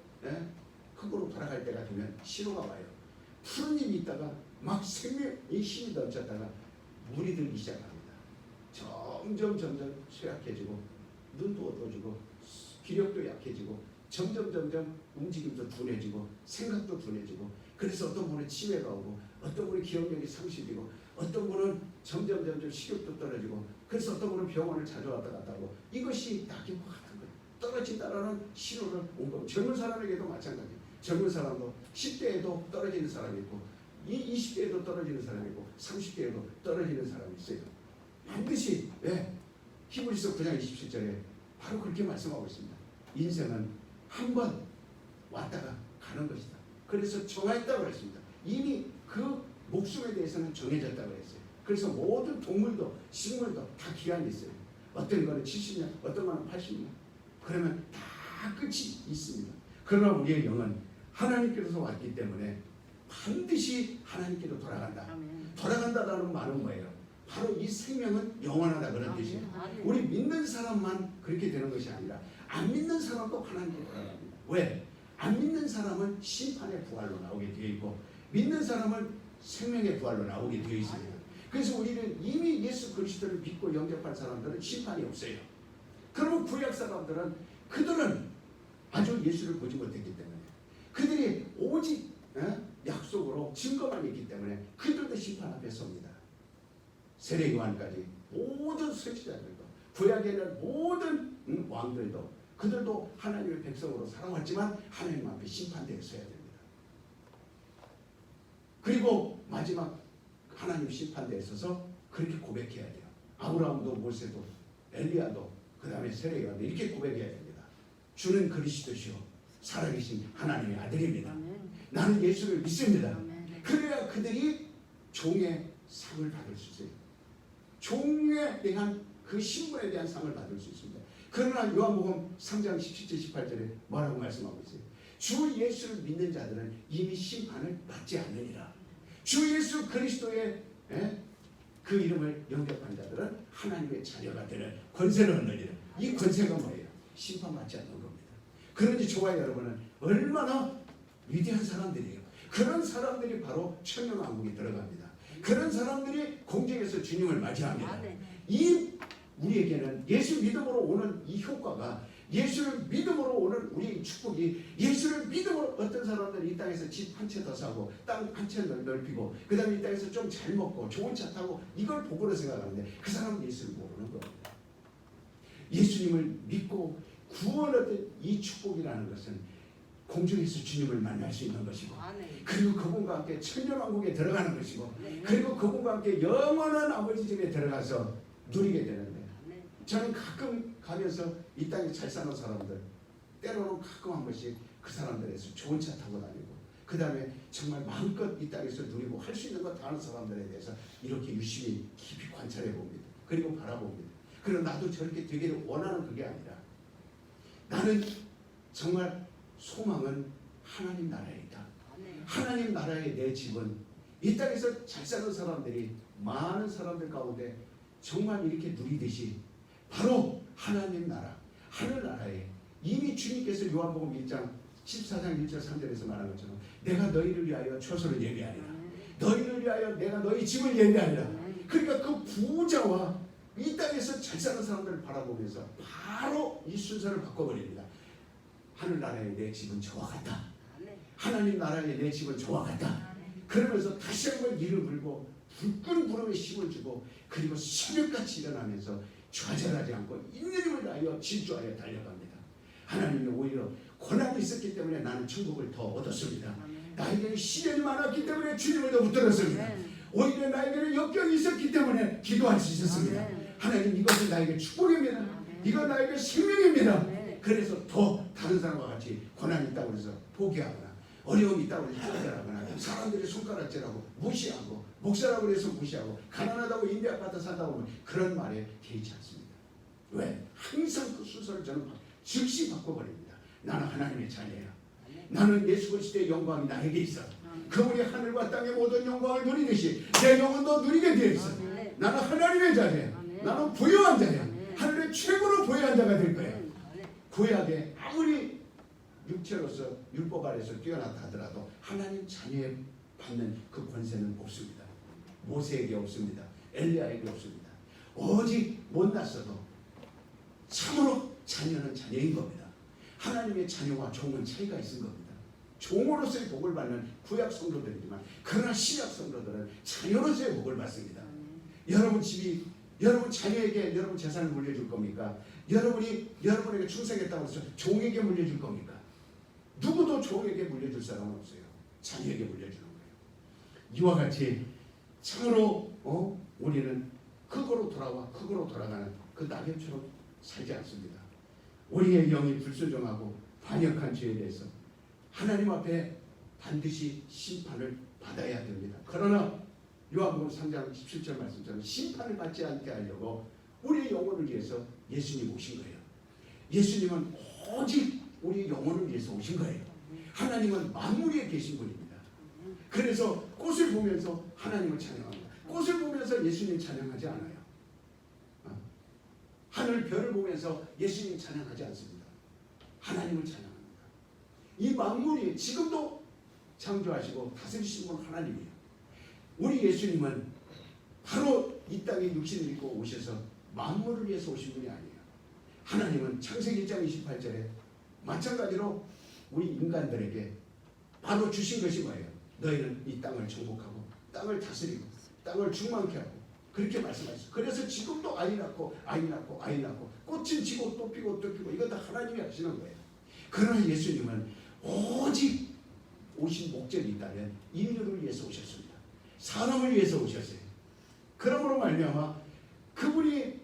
흙으로 돌아갈 때가 되면 신호가 와요. 푸른 잎이 있다가 막 생명의 힘이 넘쳤다가 물이 들기 시작합니다. 점점 쇠약해지고 눈도 어두워지고 기력도 약해지고 점점 움직임도 둔해지고 생각도 둔해지고 그래서 어떤 분은 치매가 오고 어떤 분은 기억력이 상실이고 어떤 분은 점점 식욕도 떨어지고 그래서 어떤 분은 병원을 자주 왔다 갔다 하고 이것이 낙엽과 같은 거예요. 떨어진다라는 신호를 온 겁니다. 젊은 사람에게도 마찬가지예요. 젊은 사람도 10대에도 떨어지는 사람이 있고 20대에도 떨어지는 사람이 있고 30대에도 떨어지는 사람이 있어요. 반드시 왜? 히브리서 9장 27절에 바로 그렇게 말씀하고 있습니다. 인생은 한 번 왔다가 가는 것이다. 그래서 정하였다고 했습니다. 이미 그 목숨에 대해서는 정해졌다고 했어요. 그래서 모든 동물도 식물도 다 기한이 있어요. 어떤 거는 70년, 어떤 거는 80년. 그러면 다 끝이 있습니다. 그러나 우리의 영은 하나님께서 왔기 때문에 반드시 하나님께로 돌아간다. 돌아간다라는 말은 뭐예요? 바로 이 생명은 영원하다 그런 뜻이에요. 우리 믿는 사람만 그렇게 되는 것이 아니라 안 믿는 사람도 하나님께 돌아갑니다. 왜? 안 믿는 사람은 심판의 부활로 나오게 되어 있고 믿는 사람은 생명의 부활로 나오게 되어 있습니다. 그래서 우리는 이미 예수 그리스도를 믿고 영접한 사람들은 심판이 없어요. 그러면 구약 사람들은 그들은 아주 예수를 보지 못했기 때문에 그들이 오직 약속으로 증거만 있기 때문에 그들도 심판 앞에 섭니다. 세례 요한까지 모든 선지자들도 구약에는 모든 왕들도 그들도 하나님의 백성으로 살아왔지만 하나님 앞에 심판대에 서야 됩니다. 그리고 마지막 하나님 심판대에 서서 그렇게 고백해야 돼요. 아브라함도 모세도 엘리야도 그 다음에 세례 요한도 이렇게 고백해야 됩니다. 주는 그리스도시요 살아계신 하나님의 아들입니다. 나는 예수를 믿습니다. 그래야 그들이 종의 상을 받을 수 있어요. 종에 대한 그 신분에 대한 상을 받을 수 있습니다. 그러나 요한복음 3장 17절 18절에 뭐라고 말씀하고 있어요? 주 예수를 믿는 자들은 이미 심판을 받지 않느니라. 주 예수 그리스도의 그 이름을 영접한 자들은 하나님의 자녀가 되는 권세를 얻느니라. 이 권세가 뭐예요? 심판받지 않는 겁니다. 그러니 저와 여러분은 얼마나 위대한 사람들이에요. 그런 사람들이 바로 천년왕국에 들어갑니다. 그런 사람들이 공중에서 주님을 맞이합니다. 이 우리에게는 예수 믿음으로 오는 이 효과가, 예수를 믿음으로 오는 우리의 축복이, 예수를 믿음으로 어떤 사람들이 이 땅에서 집 한 채 더 사고 땅 한 채 넓히고 그 다음에 이 땅에서 좀 잘 먹고 좋은 차 타고 이걸 복으로 생각하는데 그 사람은 예수를 모르는 거예요. 예수님을 믿고 구원 얻은 이 축복이라는 것은 공중에서 주님을 만날 수 있는 것이고, 그리고 그분과 함께 천년왕국에 들어가는 것이고, 그리고 그분과 함께 영원한 아버지 집에 들어가서 누리게 되는데, 저는 가끔 가면서 이 땅에 잘 사는 사람들, 때로는 가끔 한 번씩 그 사람들에서 좋은 차 타고 다니고, 그 다음에 정말 마음껏 이 땅에서 누리고 할 수 있는 것 다 하는 사람들에 대해서 이렇게 유심히 깊이 관찰해 봅니다. 그리고 바라봅니다. 그리고 나도 저렇게 되기를 원하는 그게 아니라, 나는 정말 소망은 하나님 나라에 있다. 하나님 나라의 내 집은, 이 땅에서 잘 사는 사람들이 많은 사람들 가운데 정말 이렇게 누리듯이 바로 하나님 나라, 하늘나라에 이미 주님께서 요한복음 1장 14장 1절 3절에서 말한 것처럼 내가 너희를 위하여 처소를 예비하리라. 너희를 위하여 내가 너희 집을 예비하리라. 그러니까 그 부자와 이 땅에서 잘 사는 사람들을 바라보면서 바로 이 순서를 바꿔버립니다. 하늘나라의 내 집은 저와 같다. 하나님 나라의 내 집은 저와 같다. 그러면서 다시 한번 이를 불고 불끈 부름에 힘을 주고, 그리고 새벽같이 일어나면서 좌절하지 않고 있는 힘을 다하여 질주하여 달려갑니다. 하나님이 오히려 고난이 있었기 때문에 나는 천국을 더 얻었습니다. 나에게는 시련이 많았기 때문에 주님을 더 붙들었습니다. 오히려 나에게는 역경이 있었기 때문에 기도할 수 있었습니다. 하나님, 이것은 나에게 축복입니다. 이건 나에게 생명입니다. 그래서 더 다른 사람과 같이 고난이 있다고 해서 포기하거나 어려움이 있다고 해서 좌절하거나 사람들이 손가락질하고 무시하고 목사라고 해서 무시하고 가난하다고 임대 아파트 산다고 하면 그런 말에 개의치 않습니다. 왜? 항상 그 순서를 저는 즉시 바꿔버립니다. 나는 하나님의 자녀야. 나는 예수 그리스도의 영광이 나에게 있어. 그분이 하늘과 땅의 모든 영광을 누리듯이 내 영혼도 누리게 되어 있어. 나는 하나님의 자녀야. 나는 부유한 자야. 하늘의 최고로 부유한 자가 될 거야. 구약에 아무리 육체로서 율법 아래서 뛰어났다 하더라도 하나님 자녀에 받는 그 권세는 없습니다. 모세에게 없습니다. 엘리야에게 없습니다. 오직 못났어도 참으로 자녀는 자녀인 겁니다. 하나님의 자녀와 종은 차이가 있는 겁니다. 종으로서의 복을 받는 구약 성도들이지만, 그러나 신약 성도들은 자녀로서의 복을 받습니다. 여러분 집이, 여러분 자녀에게 여러분 재산을 물려줄 겁니까? 여러분이 여러분에게 충성했다고 해서 종에게 물려줄 겁니까? 누구도 종에게 물려줄 사람은 없어요. 자녀에게 물려주는 거예요. 이와 같이 참으로 우리는 극으로 돌아와 극으로 돌아가는 그 낙엽처럼 살지 않습니다. 우리의 영이 불순종하고 반역한 죄에 대해서 하나님 앞에 반드시 심판을 받아야 됩니다. 그러나 요한복음 3장 17절 말씀처럼 심판을 받지 않게 하려고 우리의 영혼을 위해서 예수님 오신 거예요. 예수님은 오직 우리 영혼을 위해서 오신 거예요. 하나님은 만물 위에 계신 분입니다. 그래서 꽃을 보면서 하나님을 찬양합니다. 꽃을 보면서 예수님 찬양하지 않아요. 하늘 별을 보면서 예수님 찬양하지 않습니다. 하나님을 찬양합니다. 이 만물이 지금도 창조하시고 다스리시는 분 하나님이에요. 우리 예수님은 바로 이 땅에 육신을 입고 오셔서 만물을 위해서 오신 분이 아니에요. 하나님은 창세기 1장 28절에 마찬가지로 우리 인간들에게 바로 주신 것이 뭐예요? 너희는 이 땅을 정복하고 땅을 다스리고 땅을 충만케 하고, 그렇게 말씀하셨어요. 그래서 지금도 아이 낳고 아이 낳고 아이 낳고 꽃은 지고 또 피고 또 피고, 이건 다 하나님이 하시는 거예요. 그러나 예수님은 오직 오신 목적이 있다면 인류를 위해서 오셨습니다. 사람을 위해서 오셨어요. 그러므로 말미암아 그분이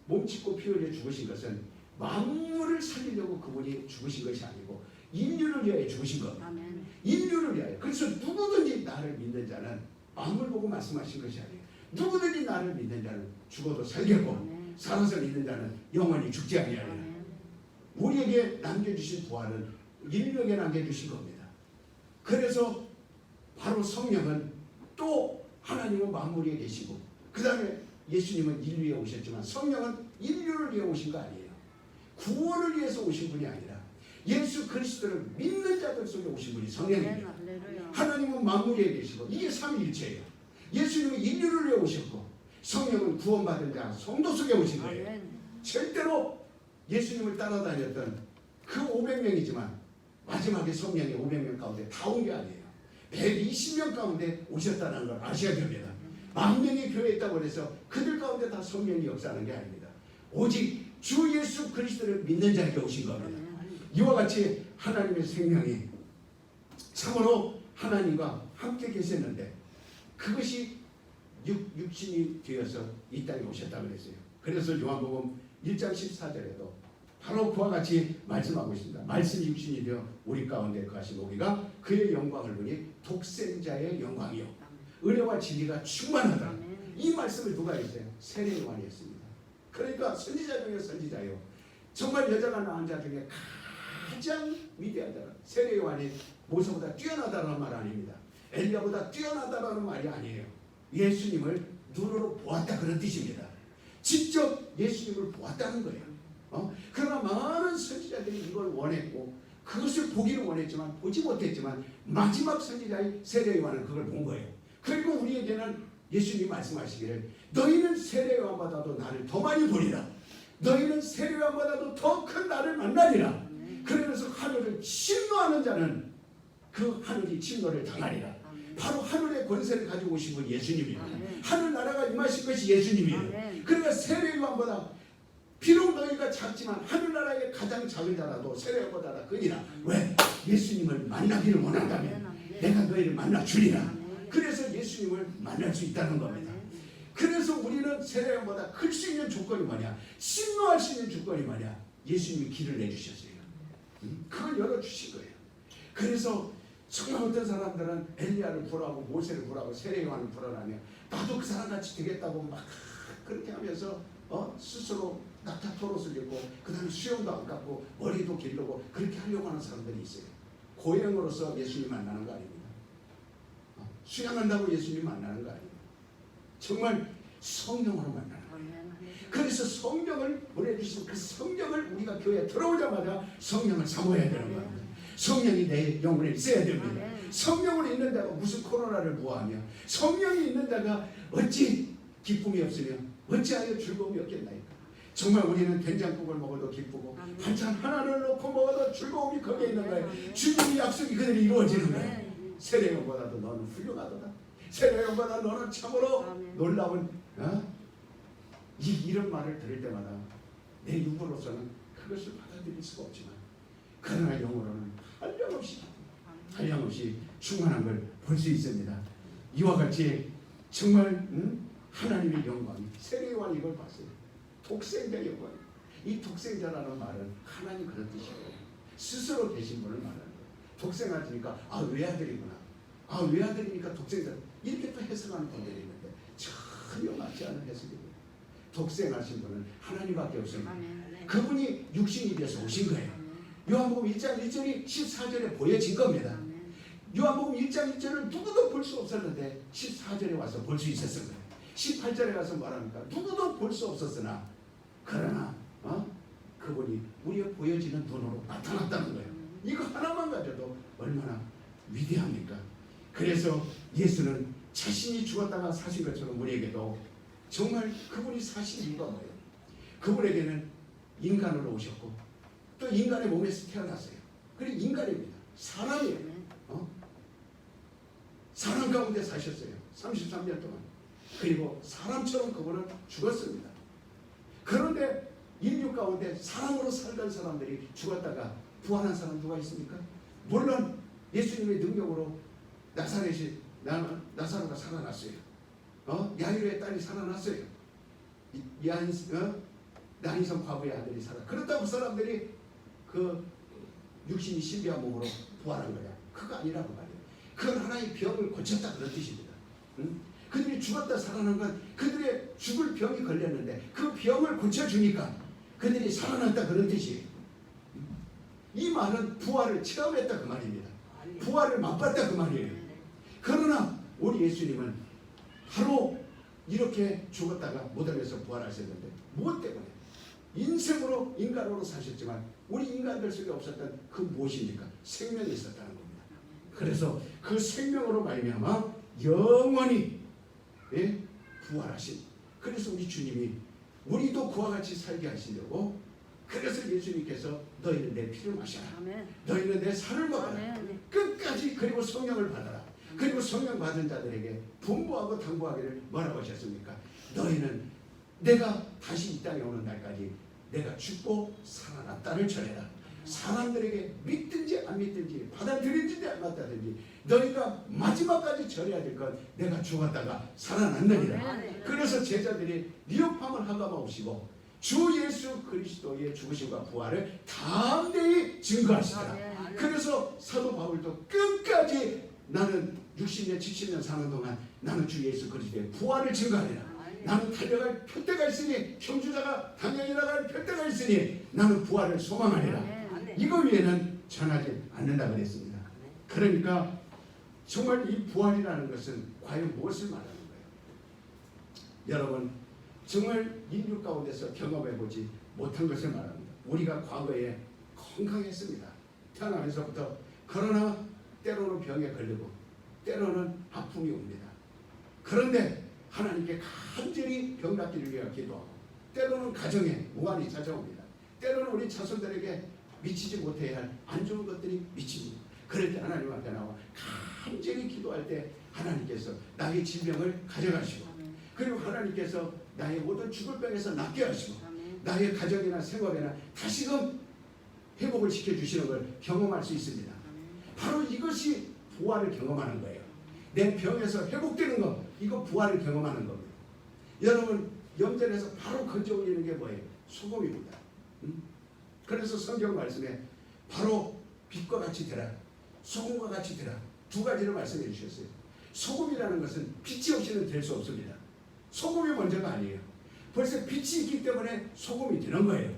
몸짓고 피 흘려 죽으신 것은 만물을 살리려고 그분이 죽으신 것이 아니고 인류를 위하여 죽으신 겁니다. 인류를 위하여. 그래서 누구든지 나를 믿는 자는 만물 보고 말씀하신 것이 아니에요. 누구든지 나를 믿는 자는 죽어도 살겠고 아멘. 살아서 믿는 자는 영원히 죽지 아니하리라. 아멘. 우리에게 남겨주신 부활은 인류에게 남겨주신 겁니다. 그래서 바로 성령은 또 하나님은 만물에 계시고 그 다음에 예수님은 인류에 오셨지만 성령은 인류를 위해 오신 거 아니에요. 구원을 위해서 오신 분이 아니라 예수 그리스도를 믿는 자들 속에 오신 분이 성령입니다. 할렐루야. 하나님은 만물에 계시고 이게 삼위일체예요. 예수님은 인류를 위해 오셨고 성령은 구원받은 자 성도 속에 오신 거예요. 아멘. 절대로 예수님을 따라다녔던 그 500명이지만 마지막에 성령이 500명 가운데 다 온 게 아니에요. 120명 가운데 오셨다는 걸 아셔야 됩니다. 10,000명이 교회에 있다고 해서 그들 가운데 다 성령이 역사하는 게 아닙니다. 오직 주 예수 그리스도를 믿는 자에게 오신 겁니다. 이와 같이 하나님의 생명이 참으로 하나님과 함께 계셨는데 그것이 육신이 되어서 이 땅에 오셨다고 그랬어요. 그래서 요한복음 1장 14절에도 바로 그와 같이 말씀하고 있습니다. 말씀이 육신이 되어 우리 가운데 거하신 우리가 그의 영광을 보니 독생자의 영광이요 은혜와 진리가 충만하다. 아멘. 이 말씀을 누가 했어요? 세례 요한이 했습니다. 그러니까 선지자 중에 선지자요. 정말 여자가 낳은 자 중에 가장 위대하다. 세례 요한이 모세보다 뛰어나다는 말 아닙니다. 엘리야보다 뛰어나다라는 말이 아니에요. 예수님을 눈으로 보았다 그런 뜻입니다. 직접 예수님을 보았다는 거예요. 그러나 많은 선지자들이 이걸 원했고 그것을 보기를 원했지만 보지 못했지만 마지막 선지자의 세례 요한은 그걸 본 거예요. 그리고 우리에게는 예수님이 말씀하시기를 너희는 세례 요한보다도 나를 더 많이 보리라. 너희는 세례 요한보다도 더 큰 나를 만나리라. 그러면서 하늘을 침노하는 자는 그 하늘이 침노를 당하리라. 바로 하늘의 권세를 가지고 오신 분 예수님입니다. 하늘 나라가 임하실 것이 예수님이에요. 그러니까 세례 요한보다 비록 너희가 작지만 하늘나라의 가장 작은 자라도 세례 요한보다 크니라. 왜? 예수님을 만나기를 원한다면 내가 너희를 만나 주리라. 그래서 예수님을 만날 수 있다는 겁니다. 그래서 우리는 세례 요한보다 클 수 있는 조건이 뭐냐? 신노할 수 있는 조건이 뭐냐? 예수님이 길을 내주셨어요. 그걸 열어주신 거예요. 그래서 정말 어떤 사람들은 엘리야를 보라고 모세를 보라고 세례 요한을 보라라며 나도 그 사람같이 되겠다고 막 그렇게 하면서 스스로 낙타 토롯을 입고 그 다음에 수염도 안 깎고 머리도 기르고 그렇게 하려고 하는 사람들이 있어요. 고행으로서 예수님 만나는 거 아닙니다. 수양한다고 예수님 만나는 거 아닙니다. 정말 성령으로 만나는 거예요. 그래서 성령을 보내주신 그 성령을 우리가 교회에 들어오자마자 성령을 사모해야 되는 겁니다. 성령이 내 영혼에 있어야 됩니다. 성령을 있는 자가 무슨 코로나를 보호하며 성령이 있는 자가 어찌 기쁨이 없으며 어찌하여 즐거움이 없겠나이까. 정말 우리는 된장국을 먹어도 기쁘고 반찬 하나를 넣고 먹어도 즐거움이 거기에 있는 거예요. 주님의 약속이 그대로 이루어지는 거예요. 세례요한보다도 너는 훌륭하도다. 세례요한보다 너는 참으로 놀라운 이런 말을 들을 때마다 내 육으로서는 그것을 받아들일 수가 없지만 그러나 영으로는 한량없이 충만한 걸 볼 수 있습니다. 이와 같이 정말 하나님의 영광이 세례요한이 이걸 봤어요. 독생자 영광. 이 독생자라는 말은 하나님 그런 뜻이에요. 스스로 계신 분을 말하는 거예요. 독생하니까 외아들이구나. 외아들이니까 독생자. 이렇게 또 해석하는 분들이 있는데 전혀 맞지 않은 해석이에요. 독생하신 분은 하나님밖에 없습니다. 그분이 육신이 되어서 오신 거예요. 요한복음 1장 1절이 14절에 보여진 겁니다. 요한복음 1장 1절을 누구도 볼 수 없었는데 14절에 와서 볼 수 있었을 거예요. 18절에 가서 말합니까? 누구도 볼 수 없었으나 그러나 그분이 우리의 보여지는 눈으로 나타났다는 거예요. 이거 하나만 가져도 얼마나 위대합니까? 그래서 예수는 자신이 죽었다가 사신 것처럼 우리에게도 정말 그분이 사신 이유가 뭐예요? 그분에게는 인간으로 오셨고 또 인간의 몸에서 태어났어요. 그리고 인간입니다. 사람이에요. 사람 가운데 사셨어요. 33년 동안. 그리고 사람처럼 그분은 죽었습니다. 그런데 인류 가운데 사람으로 살던 사람들이 죽었다가 부활한 사람 누가 있습니까? 물론 예수님의 능력으로 나사로가 살아났어요. 야이로의 딸이 살아났어요. 나인성 과부의 아들이 그렇다고 그 사람들이 그 육신이 신비한 몸으로 부활한 거야. 그거 아니라고 말이에요. 그건 하나의 병을 고쳤다 그런 뜻입니다. 그들이 죽었다 살아난 건 그들의 죽을 병이 걸렸는데 그 병을 고쳐주니까 그들이 살아났다 그런 뜻이에요. 이 말은 부활을 체험했다 그 말입니다. 부활을 맛봤다 그 말이에요. 그러나 우리 예수님은 바로 이렇게 죽었다가 무덤에서 부활하셨는데 무엇 때문에? 인생으로 인간으로 사셨지만 우리 인간들 속에 없었던 그 무엇입니까? 생명이 있었다는 겁니다. 그래서 그 생명으로 말미암아 영원히 부활하신, 그래서 우리 주님이 우리도 그와 같이 살게 하시려고, 그래서 예수님께서 너희는 내 피를 마셔라, 너희는 내 살을 먹어라, 끝까지, 그리고 성령을 받아라. 그리고 성령 받은 자들에게 분부하고 당부하기를 뭐라고 하셨습니까? 너희는 내가 다시 이 땅에 오는 날까지 내가 죽고 살아났다를 전해라. 사람들에게 믿든지 안 믿든지 받아들이든지 안 받아들이든지 너희가 마지막까지 전해야 될 건 내가 죽었다가 살아났느니라. 그래서 제자들이 위협함을 하가마오시고 주 예수 그리스도의 죽으심과 부활을 담대히 증거하시더라. 그래서 사도 바울도 끝까지 나는 60년 70년 사는 동안 나는 주 예수 그리스도의 부활을 증거하리라. 나는 달려갈 표대가 있으니 형주자가 당연히 나갈 표대가 있으니 나는 부활을 소망하리라. 이거 위에는 전하지 않는다 그랬습니다. 그러니까 정말 이 부활이라는 것은 과연 무엇을 말하는 거예요? 여러분, 정말 인류 가운데서 경험해보지 못한 것을 말합니다. 우리가 과거에 건강했습니다. 태어나면서부터. 그러나 때로는 병에 걸리고 때로는 아픔이 옵니다. 그런데 하나님께 간절히 병 낫기를 위해 기도하고 때로는 가정에 무한히 찾아옵니다. 때로는 우리 자손들에게 미치지 못해야 할 안 좋은 것들이 미칩니다. 그럴 때 하나님 앞에 나와 간절히 기도할 때 하나님께서 나의 질병을 가져가시고 그리고 하나님께서 나의 모든 죽을 병에서 낫게 하시고 나의 가정이나 생활이나 다시금 회복을 시켜주시는 걸 경험할 수 있습니다. 바로 이것이 부활을 경험하는 거예요. 내 병에서 회복되는 거, 이거 부활을 경험하는 겁니다. 여러분, 염전에서 바로 건져 올리는 게 뭐예요? 소금입니다. 그래서 성경 말씀에 바로 빛과 같이 되라, 소금과 같이 되라, 두 가지를 말씀해 주셨어요. 소금이라는 것은 빛이 없이는 될 수 없습니다. 소금이 먼저가 아니에요. 벌써 빛이 있기 때문에 소금이 되는 거예요.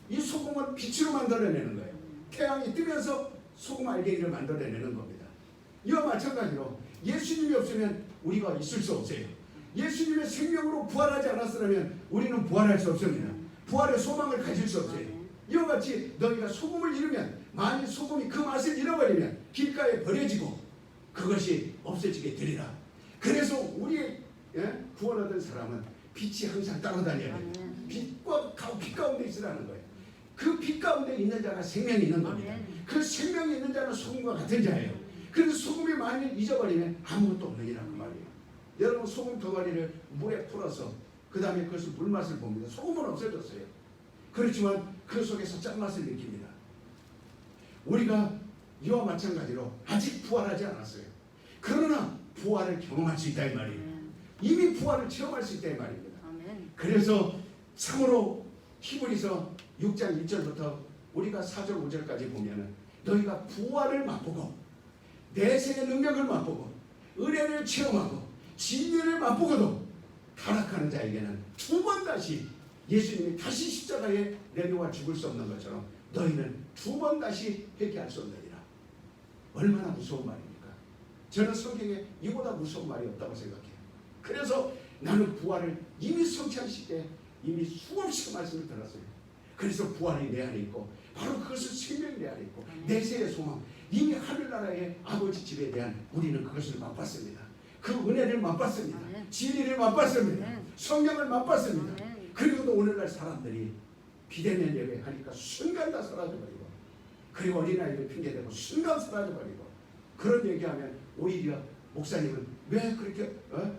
이 소금은 빛으로 만들어내는 거예요. 태양이 뜨면서 소금 알갱이를 만들어내는 겁니다. 이와 마찬가지로 예수님이 없으면 우리가 있을 수 없어요. 예수님의 생명으로 부활하지 않았으면 우리는 부활할 수 없습니다. 부활의 소망을 가질 수 없어요. 이와 같이 너희가 소금을 잃으면, 만일 소금이 그 맛을 잃어버리면 길가에 버려지고 그것이 없어지게 되리라. 그래서 우리 구원 얻은 사람은 빛이 항상 따라다녀야 돼요. 빛 가운데 있으라는 거예요. 그 빛 가운데 있는 자가 생명이 있는 겁니다. 그 생명이 있는 자는 소금과 같은 자예요. 그래서 소금이 만일 잊어버리면 아무것도 없느니라 그 말이에요. 여러분, 소금 덩어리를 물에 풀어서 그 다음에 그것을 물맛을 봅니다. 소금은 없어졌어요. 그렇지만 그 속에서 짠맛을 느낍니다. 우리가 이와 마찬가지로 아직 부활하지 않았어요. 그러나 부활을 경험할 수 있다 이 말이에요. 이미 부활을 체험할 수 있다 이 말입니다. 그래서 참으로 히브리서 6장 1절부터 우리가 4절 5절까지 보면은 너희가 부활을 맛보고 내생의 능력을 맛보고 은혜를 체험하고 진리를 맛보고도 타락하는 자에게는 두 번 다시 예수님이 다시 십자가에 내려와 죽을 수 없는 것처럼 너희는 두 번 다시 회개할 수 없느니라. 얼마나 무서운 말입니까? 저는 성경에 이보다 무서운 말이 없다고 생각해요. 그래서 나는 부활을 이미 성취하실 때 이미 수없이 말씀을 들었어요. 그래서 부활이 내 안에 있고 바로 그것은 생명이 내 안에 있고 내세의 소망, 이미 하늘나라의 아버지 집에 대한 우리는 그것을 맛봤습니다. 그 은혜를 맛봤습니다. 진리를 맛봤습니다. 성령을 맛봤습니다. 그리고 또 오늘날 사람들이 비대면 예배하니까 순간 다 사라져버리고 그리고 어린아이들 핑계대고 순간 사라져버리고 그런 얘기하면 오히려 목사님은 왜 그렇게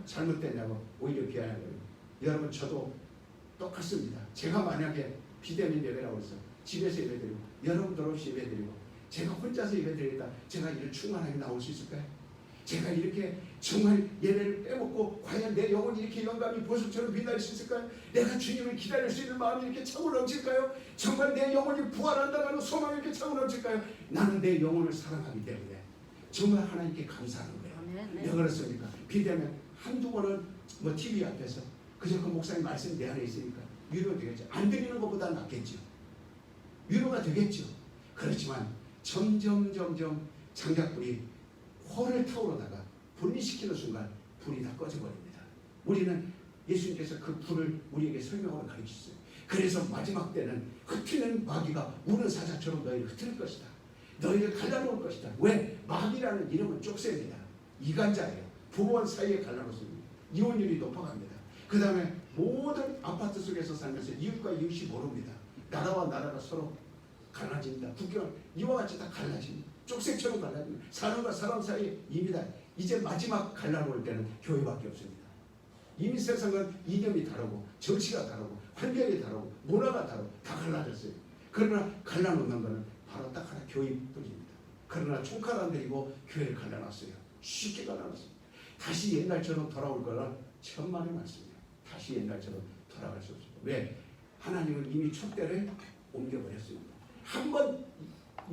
잘못됐냐고 오히려 비하하는 거예요. 여러분, 저도 똑같습니다. 제가 만약에 비대면 예배라고 해서 집에서 예배드리고 여러분들 없이 예배드리고 제가 혼자서 예배드리다 제가 이를 충만하게 나올 수 있을까요? 제가 이렇게 정말 예배를 빼먹고 과연 내 영혼이 이렇게 영감이 보석처럼 빛날 수 있을까요? 내가 주님을 기다릴 수 있는 마음이 이렇게 차고 넘칠까요? 정말 내 영혼이 부활한다는 소망이 이렇게 차고 넘칠까요? 나는 내 영혼을 사랑하기 때문에 정말 하나님께 감사하는 거예요. 왜 그렇습니까? 비대면 한두 번은 뭐 TV 앞에서 그저 그 목사님 말씀이 내 안에 있으니까 위로가 되겠죠. 안 드리는 것보다 낫겠죠. 위로가 되겠죠. 그렇지만 점점 장작불이火를 타오르다가 분리시키는 순간 불이 다 꺼져버립니다. 우리는 예수님께서 그 불을 우리에게 설명으로 가르치셨어요. 그래서 마지막 때는 흩트는 마귀가 우는 사자처럼 너희를 흩트릴 것이다. 너희를 갈라놓을 것이다. 왜? 마귀라는 이름은 쪽새입니다. 이간자예요. 부부원 사이에 갈라놓습니다. 이혼율이 높아갑니다. 그 다음에 모든 아파트 속에서 살면서 이웃과 이웃이 모릅니다. 나라와 나라가 서로 갈라집니다. 국경을 이와 같이 다 갈라집니다. 쪽새처럼 갈라집니다. 사람과 사람 사이에 이미 다 이제 마지막 갈라놓을 때는 교회밖에 없습니다. 이미 세상은 이념이 다르고 정치가 다르고 환경이 다르고 문화가 다르고 다 갈라졌어요. 그러나 갈라놓는 것은 바로 딱 하나 교회뿐입니다. 그러나 총칼 안 들이고 교회를 갈라놨어요. 쉽게 갈라놨습니다. 다시 옛날처럼 돌아올 거는 천만의 말씀이에요. 다시 옛날처럼 돌아갈 수 없습니다. 왜? 하나님은 이미 촛대를 옮겨버렸습니다. 한번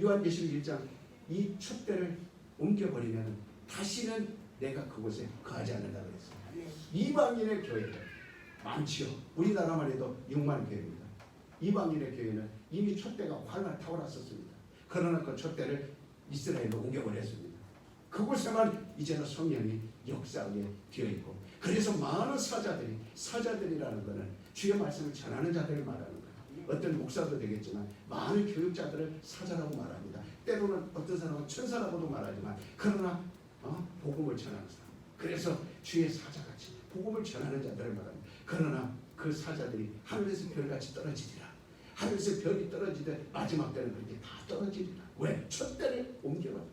요한계시록 1장 이 촛대를 옮겨버리면 다시는 내가 그곳에 거하지 않는다고 했어요. 이방인의 교회는 많지요. 우리나라만 해도 6만 교회입니다. 이방인의 교회는 이미 촛대가 활활 타올랐었습니다. 그러나 그 촛대를 이스라엘로 옮겨버렸습니다. 그곳에만 이제는 성령이 역사하게 되어 있고, 그래서 많은 사자들이라는 것은 주의 말씀을 전하는 자들을 말하는 거예요. 어떤 목사도 되겠지만 많은 교육자들을 사자라고 말합니다. 때로는 어떤 사람은 천사라고도 말하지만 그러나 복음을 전하는 사람. 그래서 주의 사자같이 복음을 전하는 자들을 말합니다. 그러나 그 사자들이 하늘에서 별같이 떨어지리라. 하늘에서 별이 떨어지되 마지막 때는 그렇게 다 떨어지리라. 왜? 촛대를 옮겨버려.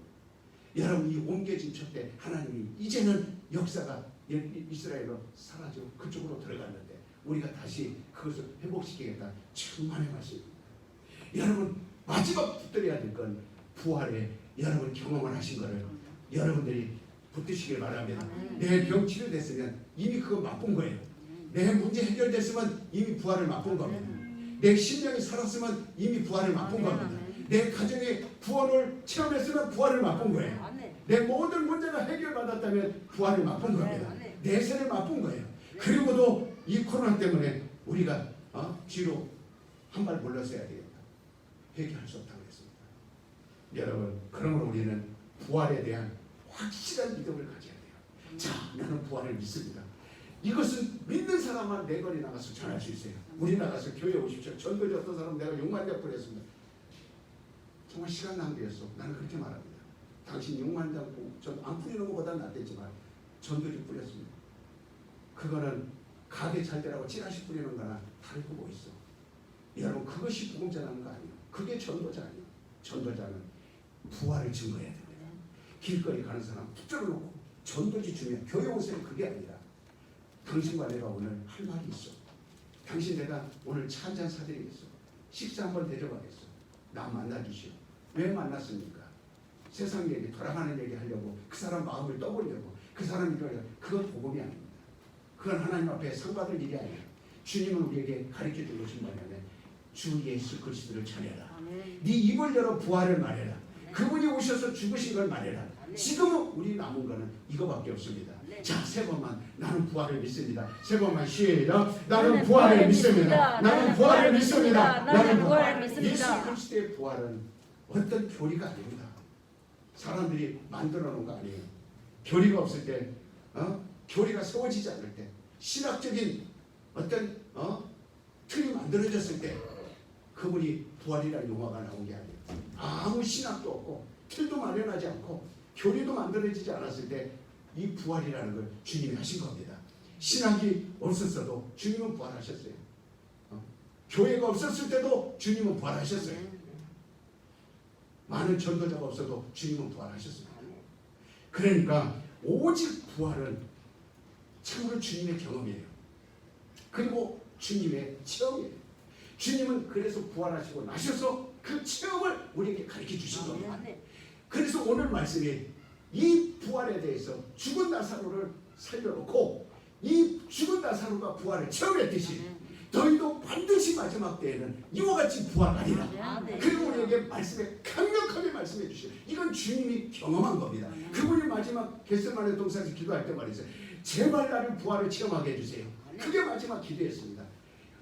여러분, 이 옮겨진 촛대 하나님이 이제는 역사가 이스라엘로 사라지고 그쪽으로 들어갔는데 우리가 다시 그것을 회복시키겠다. 천만의 말씀입니다. 여러분, 마지막 붙들어야 될 건 부활에 여러분 경험을 하신 거를 여러분들이 붙드시길 바랍니다. 내 병 치료됐으면 이미 그거 맛본 거예요. 내 문제 해결됐으면 이미 부활을 맛본 겁니다. 내 심령이 살았으면 이미 부활을 맛본 겁니다. 내 가정의 구원을 체험했으면 부활을 맛본 거예요. 내 모든 문제가 해결받았다면 부활을 맛본 겁니다. 내세를 맛본 거예요. 그리고도 이 코로나 때문에 우리가 뒤로 한 발 물러서야 되겠다. 회개할 수 없다고 했습니다. 여러분, 그러므로 우리는 부활에 대한 확실한 믿음을 가져야 돼요. 자, 나는 부활을 믿습니다. 이것은 믿는 사람만 내 거리 나가서 전할 수 있어요. 우리 나가서 교회 오십시오. 전도지 어떤 사람 내가 6만 장 뿌렸습니다. 정말 시간 낭비였어. 나는 그렇게 말합니다. 당신 6만 장 안 뿌리는 것보다 낫겠지만 전도지 뿌렸습니다. 그거는 가게 잘 되라고 찌라시 뿌리는 거나 다르고 뭐 있어. 여러분, 그것이 복음 전하는 거 아니에요. 그게 전도자 아니에요. 전도자는 부활을 증거해야 됩니다. 길거리 가는 사람 붙들어 놓고 전도지 주면 교회 오세요. 그게 아니라 당신과 내가 오늘 할 말이 있어. 당신 내가 오늘 차 한잔 사드리겠어. 식사 한번 대접하겠어. 나 만나주시오. 왜 만났습니까? 세상 얘기, 돌아가는 얘기 하려고, 그 사람 마음을 떠보려고, 그 사람 이러려고. 그건 복음이 아닙니다. 그건 하나님 앞에 상 받을 일이 아니에요. 주님은 우리에게 가르쳐준 것이 뭐냐면 주 예수 그리스도를 전해라. 네 입을 열어 부활을 말해라. 그분이 오셔서 죽으신 걸 말해라. 지금은 우리 남은 거는 이거밖에 없습니다. 자, 세 번만 나는 부활을 믿습니다. 세 번만 시작. 나는 부활을 믿습니다. 나는 부활을 믿습니다. 나는 부활을 믿습니다. 예수 그리스도의 부활은 어떤 교리가 아닙니다. 사람들이 만들어 놓은 거 아니에요. 교리가 없을 때, 교리가 세워지지 않을 때, 신학적인 어떤 틀이 만들어졌을 때 그분이 부활이라는 용어가 나온 게 아니에요. 아무 신학도 없고 틀도 마련하지 않고 교리도 만들어지지 않았을 때 이 부활이라는 걸 주님이 하신 겁니다. 신학이 없었어도 주님은 부활하셨어요. 교회가 없었을 때도 주님은 부활하셨어요. 많은 전도자가 없어도 주님은 부활하셨습니다. 그러니까 오직 부활은 참으로 주님의 경험이에요. 그리고 주님의 체험이에요. 주님은 그래서 부활하시고 나셔서 그 체험을 우리에게 가르쳐 주신 겁니다. 그래서 오늘 말씀이 이 부활에 대해서 죽은 나사로를 살려놓고 이 죽은 나사로가 부활을 체험했듯이 너희도 반드시 마지막 때에는 이와 같이 부활하리라. 그리고 우리에게 말씀에 강력하게 말씀해 주시오. 이건 주님이 경험한 겁니다. 그분이 마지막 겟세마네 동산에서 기도할 때 말했어요. 제발 나를 부활을 체험하게 해주세요. 그게 마지막 기도였습니다.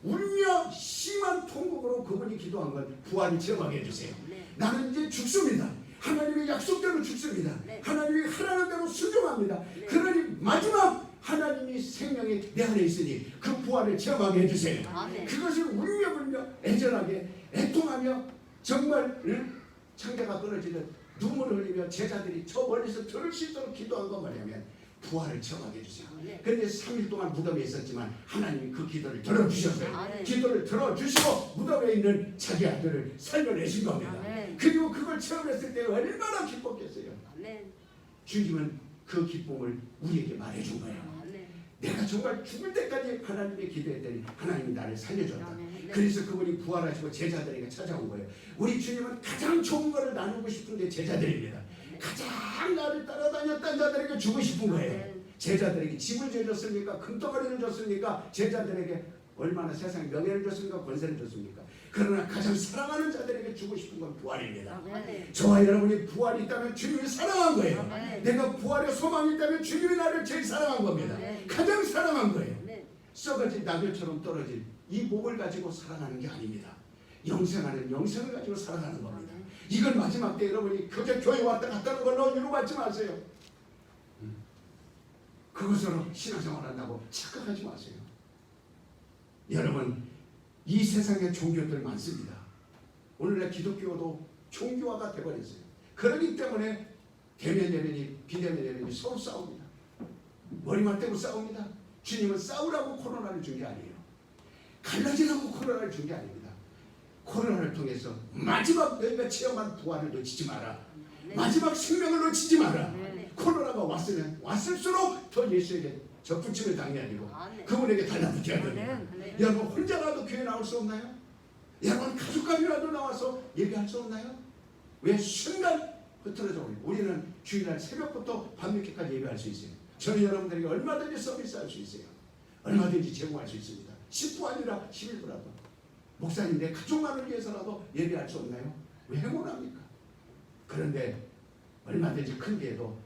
울며 심한 통곡으로 그분이 기도한 건 부활을 체험하게 해주세요. 나는 이제 죽습니다. 하나님의 약속대로 죽습니다. 하나님이 하라는 대로 순종합니다. 그러니 마지막 하나님이 생명이 내 안에 있으니 그 부활을 체험하게 해주세요. 그것을 울며 불며 애절하게 애통하며 정말 창자가 끊어지는 눈물을 흘리며 제자들이 저 멀리서 들을 수 있도록 기도한 건 뭐냐면 부활을 체험하게 해주세요. 그런데 3일 동안 무덤에 있었지만 하나님이 그 기도를 들어주셨어요. 기도를 들어주시고 무덤에 있는 자기 아들을 살려내신 겁니다. 그리고 그걸 체험했을 때 얼마나 기뻤겠어요. 주님은 그 기쁨을 우리에게 말해준 거예요. 내가 정말 죽을 때까지 하나님의 기도했더니 하나님이 나를 살려줬다. 그래서 그분이 부활하시고 제자들에게 찾아온 거예요. 우리 주님은 가장 좋은 것을 나누고 싶은데 제자들입니다. 가장 나를 따라다녔던 자들에게 주고 싶은 거예요. 제자들에게 집을 지어줬습니까? 금덩어리를 줬습니까? 제자들에게 얼마나 세상에 명예를 줬습니까? 권세를 줬습니까? 그러나 가장 사랑하는 자들에게 주고 싶은 건 부활입니다. 저와 여러분이 부활이 있다면 주님이 사랑한 거예요. 내가 부활의 소망이 있다면 주님이 나를 제일 사랑한 겁니다. 가장 사랑한 거예요. 썩어진 낙엽처럼 떨어질 이 몸을 가지고 살아가는 게 아닙니다. 영생하는 영생을 가지고 살아가는 겁니다. 이건 마지막 때 여러분이 교회 왔다 갔다 하는 걸로 위로받지 마세요. 그것으로 신앙생활 한다고 착각하지 마세요. 여러분, 이 세상에 종교들 많습니다. 오늘날 기독교도 종교화가 되어버렸어요. 그렇기 때문에 대면 예배니 비대면 예배니 서로 싸웁니다. 머리만 떼고 싸웁니다. 주님은 싸우라고 코로나를 준 게 아니에요. 갈라지라고 코로나를 준 게 아닙니다. 코로나를 통해서 마지막 너희가 체험한 부활을 놓치지 마라. 마지막 생명을 놓치지 마라. 코로나가 왔을수록 더 예수에게 접붙임을 당해야 되고 그분에게 달라붙어야 됩니다. 여러분 혼자라도 교회 나올 수 없나요? 여러분 가족감이라도 나와서 예배할 수 없나요? 왜 순간 흐트러져 버리고 우리는 주일날 새벽부터 밤늦게까지 예배할 수 있어요. 저는 여러분들에게 얼마든지 서비스할 수 있어요. 얼마든지 제공할 수 있습니다. 10부 아니라 11부라도. 목사님 내 가족만을 위해서라도 예배할 수 없나요? 왜 행운합니까? 그런데 얼마든지 큰 게도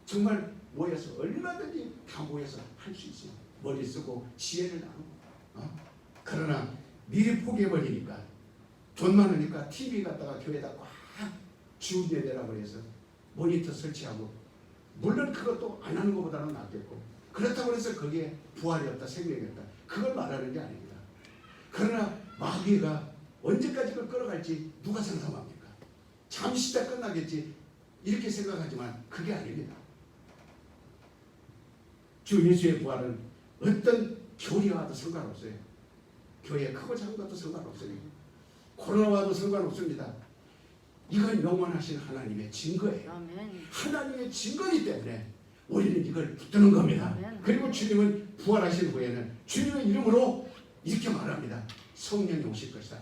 정말 모여서 얼마든지 다 모여서 할 수 있어요. 머리 쓰고 지혜를 나누고. 그러나 미리 포기해버리니까 돈 많으니까 TV 갖다가 교회에다 꽉 주운대라고 해서 모니터 설치하고 물론 그것도 안 하는 것보다는 낫겠고 그렇다고 해서 거기에 부활이 없다 생명이 없다 그걸 말하는 게 아닙니다. 그러나 마귀가 언제까지 그걸 끌어갈지 누가 상상합니까? 잠시 다 끝나겠지 이렇게 생각하지만 그게 아닙니다. 주 예수의 부활은 어떤 교리와도 상관없어요. 교회 크고 작은 것도 상관없어요. 코로나와도 상관없습니다. 이건 영원하신 하나님의 증거예요. 하나님의 증거이기 때문에 우리는 이걸 붙드는 겁니다. 그리고 주님은 부활하신 후에는 주님의 이름으로 이렇게 말합니다. 성령이 오실 것이다.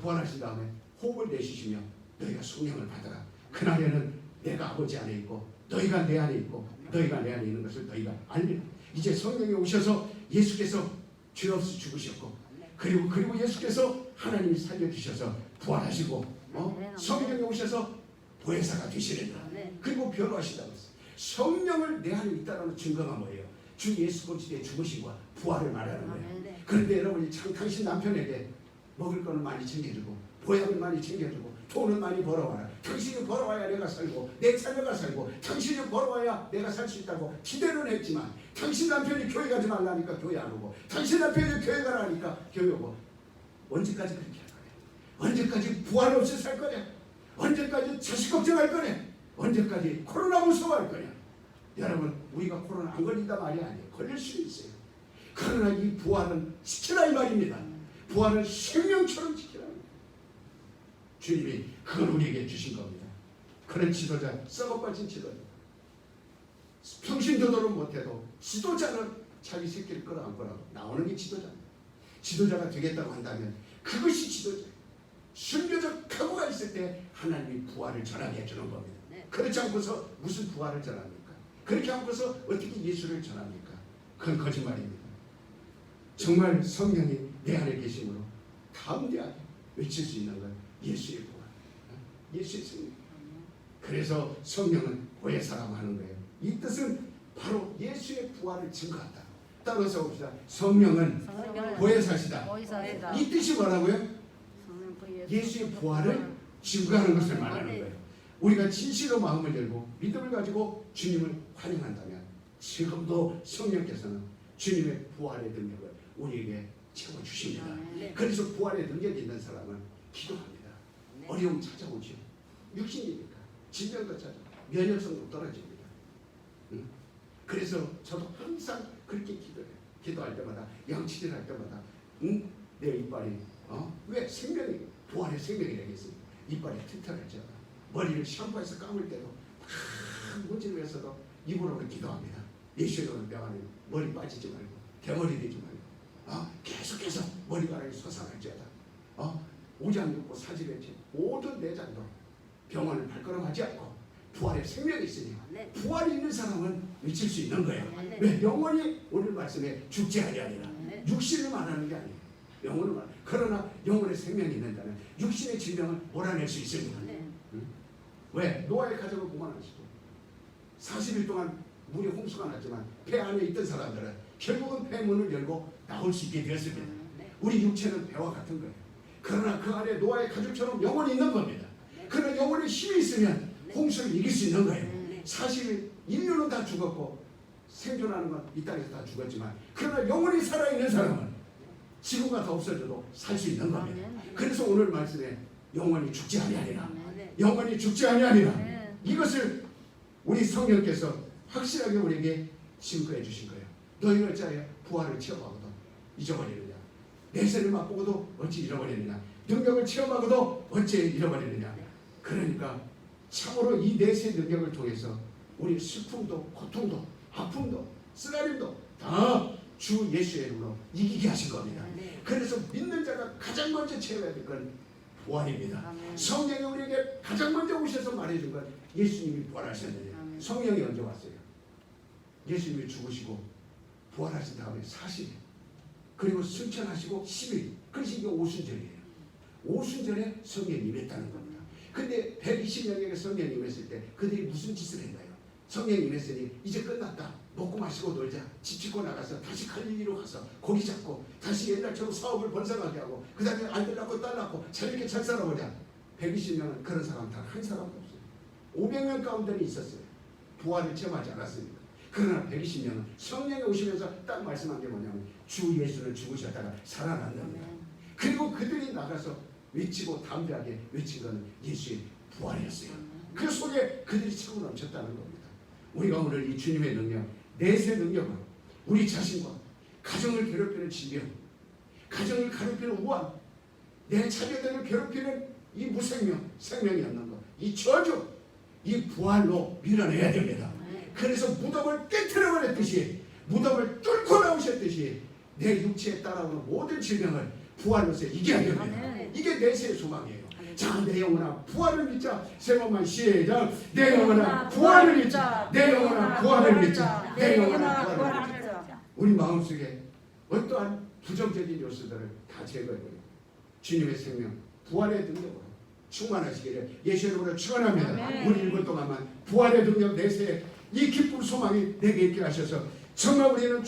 부활하신 다음에 호흡을 내쉬시며 너희가 성령을 받아라. 그날에는 내가 아버지 안에 있고 너희가 내 안에 있고 너희가 내 안에 있는 것을 너희가 알리라. 이제 성령이 오셔서 예수께서 죄 없이 죽으셨고 그리고 예수께서 하나님이 살려주셔서 부활하시고 성령이 오셔서 보혜사가 되시는다. 그리고 변호하시다고 했어요. 성령을 내 안에 있다는 증거가 뭐예요? 주 예수 그리스도의 죽으심과 부활을 말하는 거예요. 그런데 여러분이 참 당신 남편에게 먹을 거는 많이 챙겨주고 보약을 많이 챙겨주고 돈은 많이 벌어와라. 당신이 벌어와야 내가 살고 내 자녀가 살고 당신이 벌어와야 내가 살 수 있다고 기대는 했지만 당신 남편이 교회 가지 말라니까 교회 안 오고 당신 남편이 교회 가라니까 교회 오고 언제까지 그렇게 할 거냐? 언제까지 부활 없이 살 거냐? 언제까지 자식 걱정할 거냐? 언제까지 코로나 무서워할 거냐? 여러분 우리가 코로나 안 걸린다 말이 아니에요. 걸릴 수 있어요. 그러나 이 부활은 지키라 이 말입니다. 부활은 생명처럼 지키라. 주님이 그걸 우리에게 주신 겁니다. 그런 지도자, 썩어빠진 지도자. 평신도도는 못해도 지도자는 자기 새끼를 끌어안고 나오는 게 지도자입니다. 지도자가 되겠다고 한다면 그것이 지도자. 순교적 각오가 있을 때 하나님이 부활을 전하게 해주는 겁니다. 그렇지 않고서 무슨 부활을 전합니까? 그렇게 않고서 어떻게 예수를 전합니까? 그건 거짓말입니다. 정말 성령이 내 안에 계심으로 담대하게 외칠 수 있는 건 예수의 부활, 예수의 승리. 그래서 성령은 보혜사라고 하는 거예요. 이 뜻은 바로 예수의 부활을 증거한다. 따라서 봅시다. 성령은 보혜사시다. 보혜사시다. 이 뜻이 뭐라고요? 예수의 부활을 증거하는 것을 말하는 거예요. 우리가 진실로 마음을 열고 믿음을 가지고 주님을 환영한다면 지금도 성령께서는 주님의 부활의 능력을 우리에게 채워주십니다. 그래서 부활의 능력이 있는 사람은 기도합니다. 어려움 찾아오죠. 육신이니까 질병도 찾아 면역성도 떨어집니다. 그래서 저도 항상 그렇게 기도해요. 기도할 때마다 양치질 할 때마다 내 이빨이 왜 생명이 부활의 생명이 되겠습니까? 이빨이 튼튼해져. 머리를 샴푸해서 감을 때도 막 문질러서도 입으로는 기도합니다. 예수님은 명하니 머리 빠지지 말고 대머리 되지 말고 계속해서 머리카락이 솟아날지어다. 오장 육고 사지했지 모든 내장도 병원을 발걸음하지 않고 부활의 생명이 있으니 부활이 있는 사람은 미칠 수 있는 거예요. 왜? 영혼이 오늘 말씀에 죽지 아니하리라. 육신을 말하는 게 아니에요. 영혼을 말. 그러나 영혼의 생명이 있는 자는 육신의 질병을 몰아낼 수 있습니다. 왜? 노아의 가족을 보면 아시죠? 40일 동안 물이 홍수가 났지만 배 안에 있던 사람들은 결국은 배 문을 열고 나올 수 있게 되었습니다. 우리 육체는 배와 같은 거예요. 그러나 그 안에 노아의 가족처럼 영혼이 있는 겁니다. 그러나 영혼에 힘이 있으면 홍수를 이길 수 있는 거예요. 40일 인류는 다 죽었고 생존하는 건 이 땅에서 다 죽었지만 그러나 영혼이 살아있는 사람은 지구가 다 없어져도 살 수 있는 겁니다. 그래서 오늘 말씀에 영혼이 죽지 아니하리라. 영혼이 죽지 아니하리라. 이것을 우리 성령께서 확실하게 우리에게 증거해 주신 거예요. 너희는 어찌하여 부활을 체험하고도 잊어버리느냐. 내세를 맛보고도 어찌 잃어버리느냐. 능력을 체험하고도 어찌 잃어버리느냐. 그러니까 참으로 이 내세 능력을 통해서 우리 슬픔도 고통도 아픔도 쓰라림도 다 주 예수의 이름으로 이기게 하신 겁니다. 그래서 믿는 자가 가장 먼저 체험해야 될 건 부활입니다. 성령이 우리에게 가장 먼저 오셔서 말해준 건 예수님이 부활하셨는데 성령이 언제 왔어요? 예수님이 죽으시고 부활하신 다음에 40일 그리고 승천하시고 10일 그래서 이게 오순절이에요. 오순절에 성령이 임했다는 겁니다. 근데 120명에게 성령이 임했을 때 그들이 무슨 짓을 했나요? 성령이 임했으니 이제 끝났다. 먹고 마시고 놀자. 집 짓고 나가서 다시 갈릴리로 가서 고기 잡고 다시 옛날처럼 사업을 번성하게 하고 그 다음에 아이들 낳고 딸 낳고 재밌게 잘 살아보자. 120명은 그런 사람 단 한 사람도 없어요. 500명 가운데는 있었어요. 부활을 체험하지 않았으니까. 그러나 120명은 성령이 오시면서 딱 말씀한 게 뭐냐면 주 예수는 죽으셨다가 살아난답니다. 그리고 그들이 나가서 외치고 담대하게 외친 것은 예수의 부활이었어요. 그 속에 그들이 차고 넘쳤다는 겁니다. 우리가 오늘 이 주님의 능력, 내세 능력으로 우리 자신과 가정을 괴롭히는 질병, 가정을 괴롭히는 우환, 내 자녀들을 괴롭히는 이 무생명, 생명이 없는 것, 이 저주, 이 부활로 밀어내야 됩니다. 그래서 무덤을 깨트려 버렸듯이 무덤을 뚫고 나오셨듯이 내 육체에 따라오는 모든 질병을 부활로서 이겨야 됩니다. 이게 내세의 소망이에요. 자, 내 영혼아 부활을 믿자. 세 번만 시작. 내 영혼아 부활을 믿자. 내 영혼아 부활을 믿자. 내 영혼아 부활을 믿자. 우리 마음속에 어떠한 부정적인 요소들을 다 제거해버리고 주님의 생명 부활의 능력으로 충만하시기를 예수의 이름으로 축원합니다. 우리 1분 동안만 부활의 능력 내세 이 기쁨 소망이 내게 있게 하셔서 정말 우리는